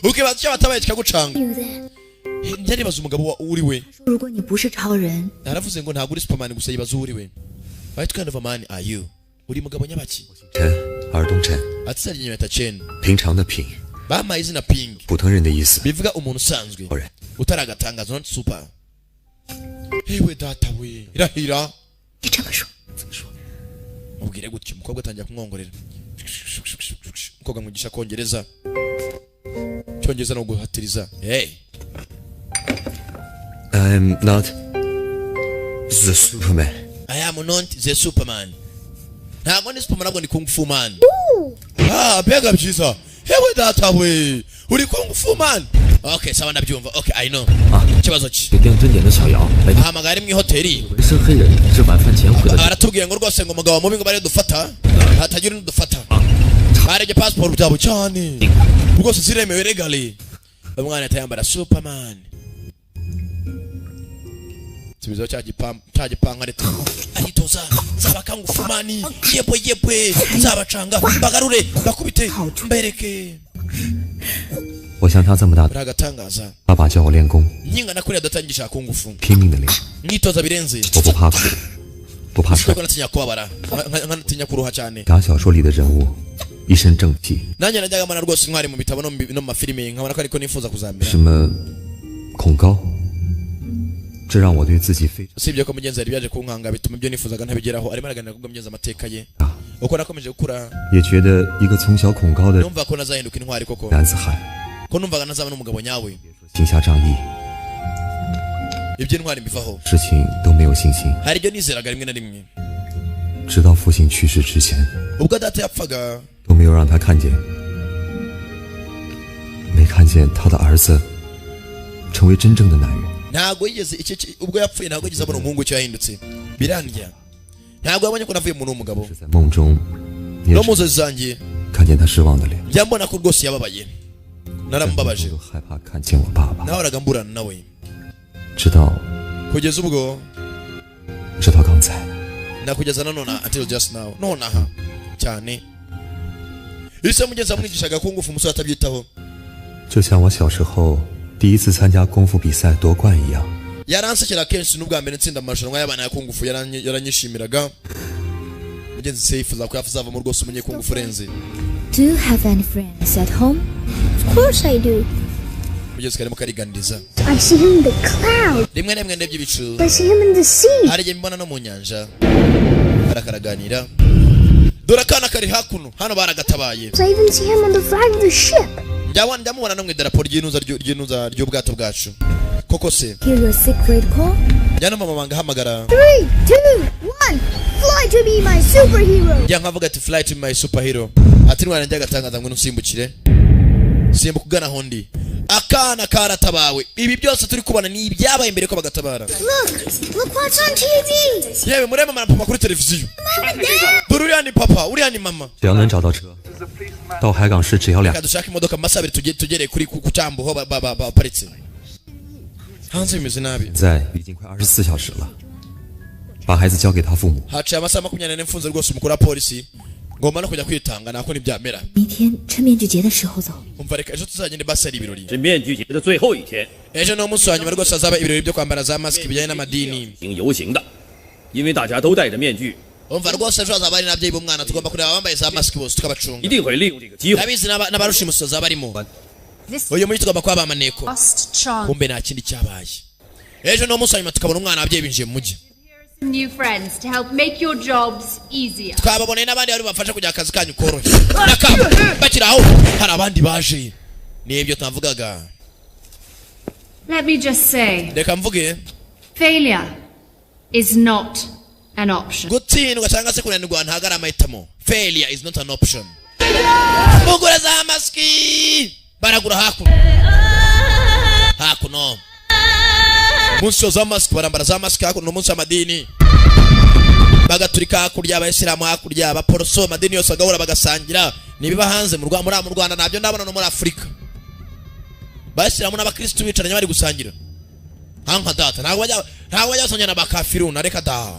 A: ukibaza icyo batabaye kikagucanga ndaribaza umugabo uri we naravuze ngo ntabwo uri Superman gusa yibaza uri we what kind of a man are you uri mugabo nyabaki atsari nyata Chen
L: 平常的平
A: bama izina ping
L: 普通人的意思
A: bivuga umuntu usanzwe utaragatangaza not super hewe data we irahira ubwire gutyo umukobwa atangira kumwongorera umukobwa mwigisha kongereza cyongereza no guhatiriza hey
L: I am not the Superman.
A: I am not the Superman. Ntabwo ni Superman nabwo ni Kung Fu Man. Bega byiza. Hewe data we. Uri Kung Fu Man. Okay, sawa ndabyumva. Okay, I know. Kibazo ki.
H: 给电针点的小姚来
A: hamagara mu hoteli.
H: 纹身黑人是晚饭前回到
A: Aratubwiye ngo rwose ngo umugabo mubi ngo bare dufata. Hatagira n'udufata. Bareje passport byabo cyane. Rwose ziremewe legally. Umwana atayambara Superman. Sibizo cyagipanga leta aritoza zaba Kung Fu Man yebwe zabacanga bagarure bakubite mbereke
L: 我像他这么大，
A: ragatangaza
L: 爸爸教我练功，
A: nyinga nakuri adatangisha Kung Fu
L: 拼命的练，
A: nitoza birenze
L: 我不怕苦，不怕摔。
A: ko natinya kubabara natinya kuruha cyane
L: 打小说里的人物，一身正气，
A: nanjye najyaga mana rwose intwari mu bitabo no mu mafilime nkabona ko ariko nifuza kuzamera
L: 什么恐高，这让我对自己非常
A: usibye ko mugenzi yari byaje kunkanga bituma ibyo nifuzaga ntabigeraho arimo araganira kubwo mugenzi amateka ye uko nakomeje gukura
L: 也觉得一个从小恐高的
A: numva ko nazahinduka intwari koko
L: 男子汉，
A: ko numvaga nazaba n'umugabo nyawe
L: 行侠仗义，
A: ibyo intwari mbivaho
L: 事情都没有信心，
A: hari ibyo nizeraga rimwe na rimwe
L: 直到父亲去世之前，
A: ubwo data yapfaga
L: 都没有让他看见，没看见他的儿子成为真正的男人。
A: ntago yigeze ubwo yapfuye ntago yigeze abona umuhungu cyo yahindutse birandya ntago yabonye ko navuye umuntu w'umugabo
L: 在梦中，也
A: no
L: 只
A: mu nzozi zanjye
L: 看见他失望的脸，
A: njya mbona ko rwose yababaye naramubabaje
L: 都害怕看见我爸爸，
A: nahoraga mburana nawe
L: 直到
A: kugeza ubwo
L: 刚才，
A: nakugeza nanone until just now nonaha cyane ise mugenzi wamwigishaga kungufu umusore atabyitaho
L: 就像我小时候第一次参加功夫比赛夺冠一样。
A: yaransekera kenshi n'ubwa mbere nsinda amarushanwa y'abana ya kungufu yaranyishimiraga mugenzi se yifuza ko yazavamo rwose umunyekungufu urenze.
B: Do you have any friends at home? Of course I do.
A: mugenzi karimo kariganiriza.
B: I see him in the cloud.
A: rimwe na rimwe ndebye ibicu.
B: I see him in the sea.
A: hari igihe mbona no mu nyanja barakaraganira. dore akana kari hakuno hano baragatabaye.
B: I even see him on the flag of the ship.
A: ndamubona no mu idarapo ry'inuza ry'ubwato bwacu. koko se
B: Hear your sick grade call?
A: njyana mama wanga hamagara.
B: 3, 2, 1. Fly to be my superhero.
A: njya nkavuga ati fly to be my superhero. ati ntwara njya gatangaza ngo nusimbukire. simbuka ugana hondi. akana karatabawe. ibi byose turi kubona ni ibyabaye imbere ko bagatabara.
B: Look what's on TV.
A: yewe murema mama papa kuri televiziyo. dore uriya ni papa uriya ni mama.
L: 只要能找到车，到海港市只要2。
A: kadushaka imodoka mu masaha abiri tugereye kuri ku cyambu ho baparitse. hanze bimeze nabi.
L: 现在已经快24小时了，把孩子交给他父母。
A: haciye amasaha 24 mfunze rwose umukuru wa polisi. ngomba no kujya kwitanga nako ntibyamera.
F: 明天趁面具节的时候走。
A: umva reka ejo tuzagende basi ari ibirori.
I: 是面具节的最后一天，
A: ejo ni umunsi wa nyuma rwose hazaba ibirori byo kwambara za masiki bijyanye n'amadini.
I: 行游行的，因为大家都戴着面具，
A: umva rwose ejo hazaba hari n'ababyeyi b'umwana tugomba kureba abambaye za masiki bose tukabacunga.
I: 一定会利用这个机会。
A: abizi n'abarushimusi bazaba barimo. uyu munsi tugomba kuba bamaneko. kumbe nta kindi cyabaye. ejo ni umunsi wa nyuma tukabona umwana ababyeyi binjiye mu mujyi.
G: New friends to help make your jobs easier.
A: twababoneye n'abandi bari bafasha kugira akazi kanyu koroshye. nakabo bakiri aho hari abandi baje. nibyo tunavugaga.
G: Let me just say,
A: reka mvuge
G: failure is not an option.
A: gutsindwa cyangwa se kunanirwa ntabwo ari amahitamo. failure is not an option. mugura za masiki baragura hakuno munsi za masiki barambara za masiki hakuno munsi w'amadini bagaturika hakurya abayisilamu hakurya abaporoso amadini yose bagahura bagasangira nibiba hanze mu Rwanda nabyo ndabona no muri Afurika bayisilamu n'abakristo bicaranye bari gusangira hanka data ntabwo bajya basangana n'abakafiru na reka da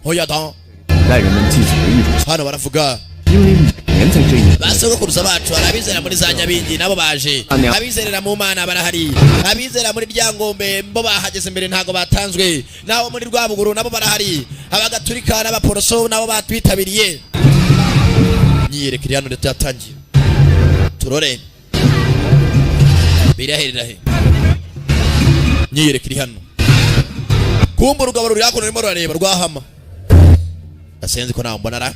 A: hoya da
I: 带人们记住了一种，
A: hano baravuga
I: 因为年在这一年，
A: basogokuruza bacu abizera muri za Nyabingi nabo baje abizerera mu Mana barahari abizera muri Ryangombe bo bahageze mbere ntago batanzwe nabo muri Rwabuguru nabo barahari abagaturika n'abaporoso nabo batwitabiriye nyiyerekere hano ndetse yatangiye turore biraherera he nyiyerekere hano kumba urugabo ruri hakuno rurimo rurareba rwahama asenze ko nawe mbona ra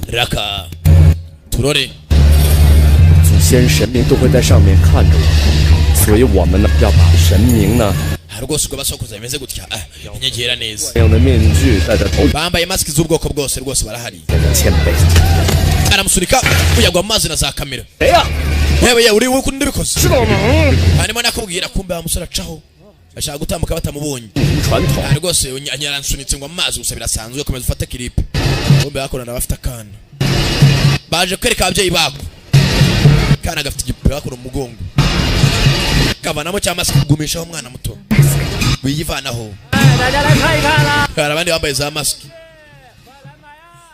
A: Raka turore
I: 祖先神明都会在上面看着我，所以我们呢要把神明呢
A: rwose ubwo basokuza bimeze gutya inyegera neza
I: 这样的面具戴在头，
A: bambaye mask z'ubwoko bwose rwose barahari
I: 戴在谦卑。
A: aramusunika kuyagwa mu mazi na za kamera
I: 谁呀？
A: yewe uri wuko ndibikoze
I: 知道吗？
A: harimo nakubwira kumbe amusura caho ashaka gutambuka batamubonye
I: 传统。
A: rwose anyaransunitse ngo amazi gusa birasanzwe komeza ufate clip kumbe bakorana bafite akana baje kwereka ababyeyi bako kana gafite igipupe bakora mu mugongo kavanamo cya mask kugumishaho umwana muto wiyivanaho hari abandi bambaye za mask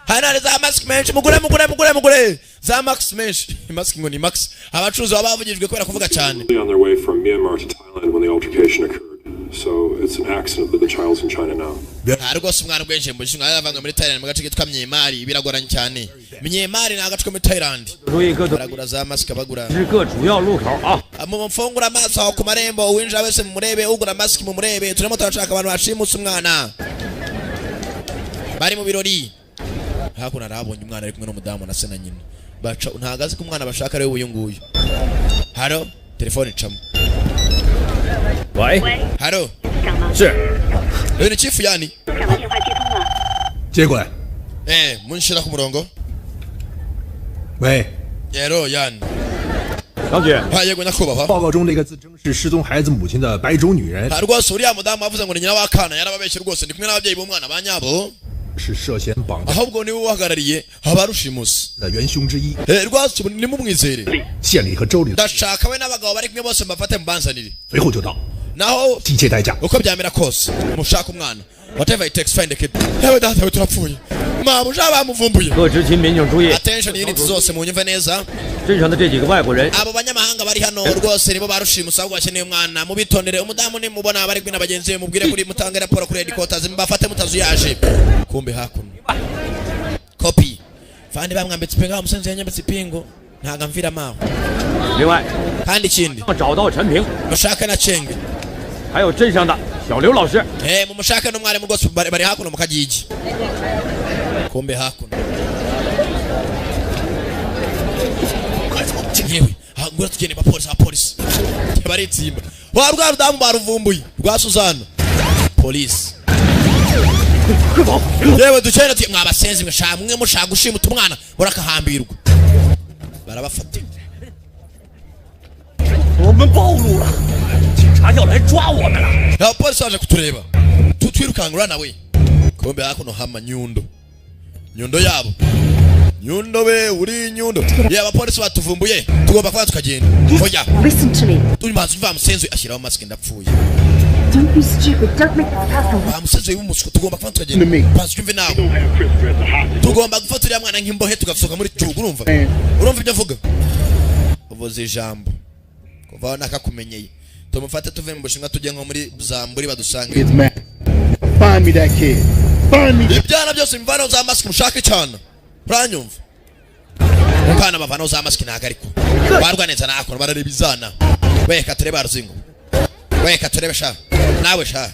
A: hari za mask menshi mugure za mask menshi mask ngo ni max abacuruzi babavugijwe kubera kuvuga cyane
M: on their way from Myanmar to Thailand when the altercation occurred. So it's an accident that the child's in China now.
A: rwose umwana bwenje mu gishinga yavanga muri Thailand mu gace kitwa Myanmar biragoranye cyane Myanmar ni agace ko muri Thailand baragura za mask bagura
I: 是个主要路口啊。
A: mu mfungura amaso ku marembo winjira wese mu murebe ugura mask mu murebe turimo turashaka abantu bashimusa umwana bari mu birori hakuna arabonye umwana ari kumwe n'umudamu na se na nyina baca ntagaze ko umwana bashaka ari uyu nguyu haro telefone icamo
I: 喂，
A: haro
I: 是，
A: uyu ni chief yani
D: 接过来。
A: munshira ku murongo
D: 喂，
A: yero yani
D: 小姐，
A: yego nyakubahwa
D: 报告中那个自称是失踪孩子母亲的白种女人，
A: rwose uriya mudamu avuze ngo ni nyina w'akana yarababeshye rwose ndi kumwe n'ababyeyi b'umwana ba nyabo
D: 是涉嫌绑架
A: ahubwo niwe uhagarariye abarushimusi
D: 的元凶之一。
A: rwose nimumwizere
D: 县里和州里
A: ndashaka we n'abagabo bari kumwe bose mbafate mubanzanire
D: 随后就到。
A: naho
D: 一切代价。
A: uko byamera kose mushaka umwana whatever it takes find a kid. Yewe data we turapfuye mabuja bamuvumbuye.
H: 各执勤民警注意
A: Attention units zose munyumve neza.
H: 镇上的这几个外国人
A: abo banyamahanga bari hano rwose nibo barushimusa ahubwo bakeneye umwana mubitondere umudamu ni mubona bari kwina bagenzi be mubwire kuri mutange raporo kuri headquarters mbafate mutazuyaje kumbe hakuno copy fandi bamwambitse ipingo umusenzi yanyambitse ipingo ntaga mvira maho
H: 另外
A: kandi ikindi
H: 找到陈平
A: mushaka na Chenge
H: 还有镇上的小刘老师
A: mumushaka n'umwarimu rwose bari hakuno mu kagigi kumbe hakuno yewe ngura tugende abapolisi baritsimba wa rwa rudamu baruvumbuye rwa Suzana police yewe ducene mwabasenzi mwe mushaka gushimuta umwana urakahambirwa barabafata
I: 我们暴露了，警察要来抓我们了。
A: abapolisi baje kutureba tutwirukangura nawe kumbe hakuno hama nyundo yabo nyundo we uri nyundo ye abapolisi batuvumbuye tugomba kuba tukagenda oya
F: Listen to me.
A: tumanze mva musenzi ashyiraho mask ndapfuye
F: Don't be stupid. Don't make this happen.
A: musenzi w'umuswa tugomba kuba tukagenda basi twumve nawe tugomba gufata uriya mwana nk'imbohe tugasohoka muri cyugu urumva ibyo avuga uvuze ijambo kuva nakakumenyeye tumufate tuve mu bushinga tujye nko muri Zamburi badusange
E: Find me that kid. Find me.
A: ibyana byose mvana za mask mushake cyane uranyumva ukana bavana za mask ntago ariko barwaneza nakora barareba izana weka turebe aruzingo weka turebe sha nawe sha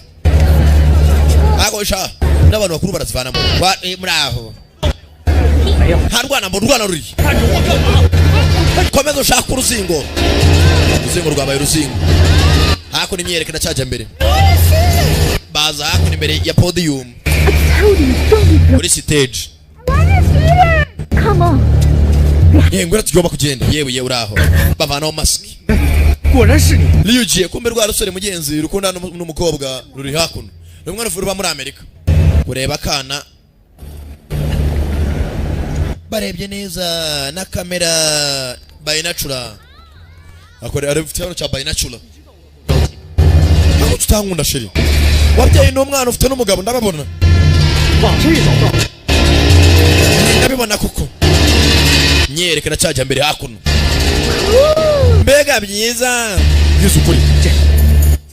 A: ago sha n'abantu bakuru barazivanamo muri aho harwana mbo rwana ruri komeza ushaka uruzingo rwabaye uruzingo hakuno imyerekana cyajya mbere baza hakuno imbere ya podium muri stage.
F: Come on.
A: ngura tugomba kugenda yewe uraho bavanaho mask
D: 果然是你
A: liyugiye kumbe rwa rusore mugenzi rukunda n'umukobwa ruri hakuno rumwe ruva muri Amerika kureba kana barebye neza na kamera binatural akore arifite cya binatural tutankunda shiri wabyaye n'umwana ufite n'umugabo ndababona ndabibona kuko nyerekana cyajya mbere hakuno mbega byiza by'ukuri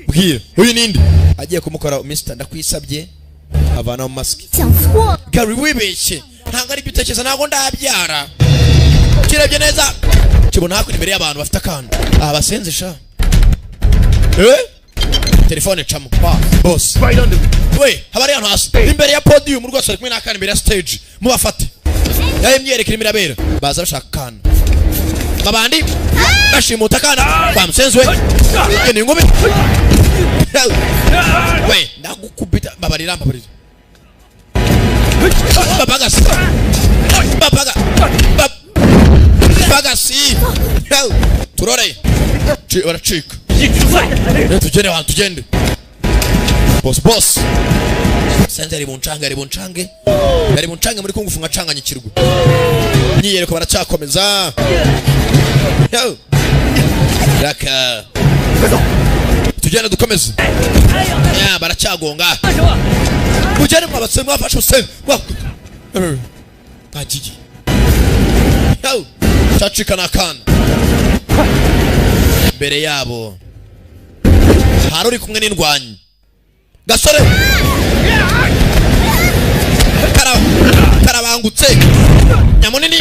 A: bwira uyu nindi agiye kumukora Mr ndakwisabye avana mu mask Gary wibeshye ntabwo ari byutekeza ntabwo ndabyara kirebye neza kibona hakuno imbere y'abantu bafite akana abasenze sha telefone chamo boss we habari hano hasi imbere ya podium rwose ari kumwe n'akana imbere ya stage mubafate yaye myerekera imirabera baza bashaka kana babandi bashimuta kana bamusenze we ni ngome we ndagukubita babarira bagasi turore baracika tugende boss senze ari bunchange muri kungufu ngacanganyikirwa nyiyereko baracyakomeza raka tugende dukomeze baracyagonga mugende mwabatse mwafashe usen agigi tacika nakana mbere yabo hari uri kumwe n'indwanyi gasore karabangutse nyamunini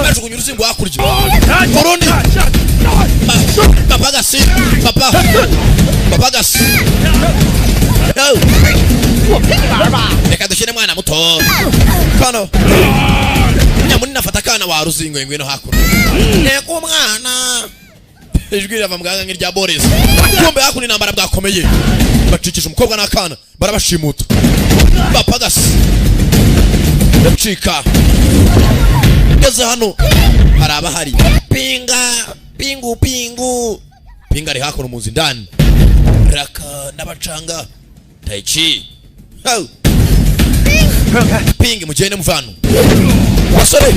A: bajugunya uruzingo hakurya urundi papagasi reka dushyire mwana muto kano nyamunini afata kana wa ruzingo ngwino hakuno nteko umwana ijwi rava muganga nk'irya Boris kumbe hakuno intambara bwakomeye bacikije umukobwa n'akana barabashimuta bapagasi ndacika ngeze hano hari abahari pinga ari hakuno muzi ndani raka ndabacanga taichi pingi mugende muvano basore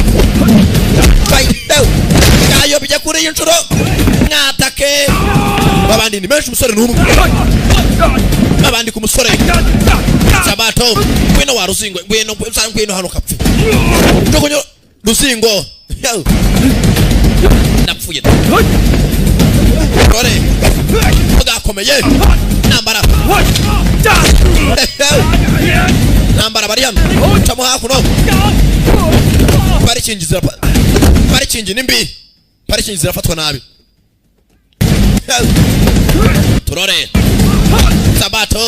A: kayo bijya kuri inshuro abandi ni menshi umusore n'umwe abandi ku musore Sabato ngwino wa Ruzingo ngwino hano kapfi ndokonyo Ruzingo napfuye Rore ugakomeye nambara bariya chamo hakuno parikingi nimbi parikingi zirafatwa nabi Turore Sabato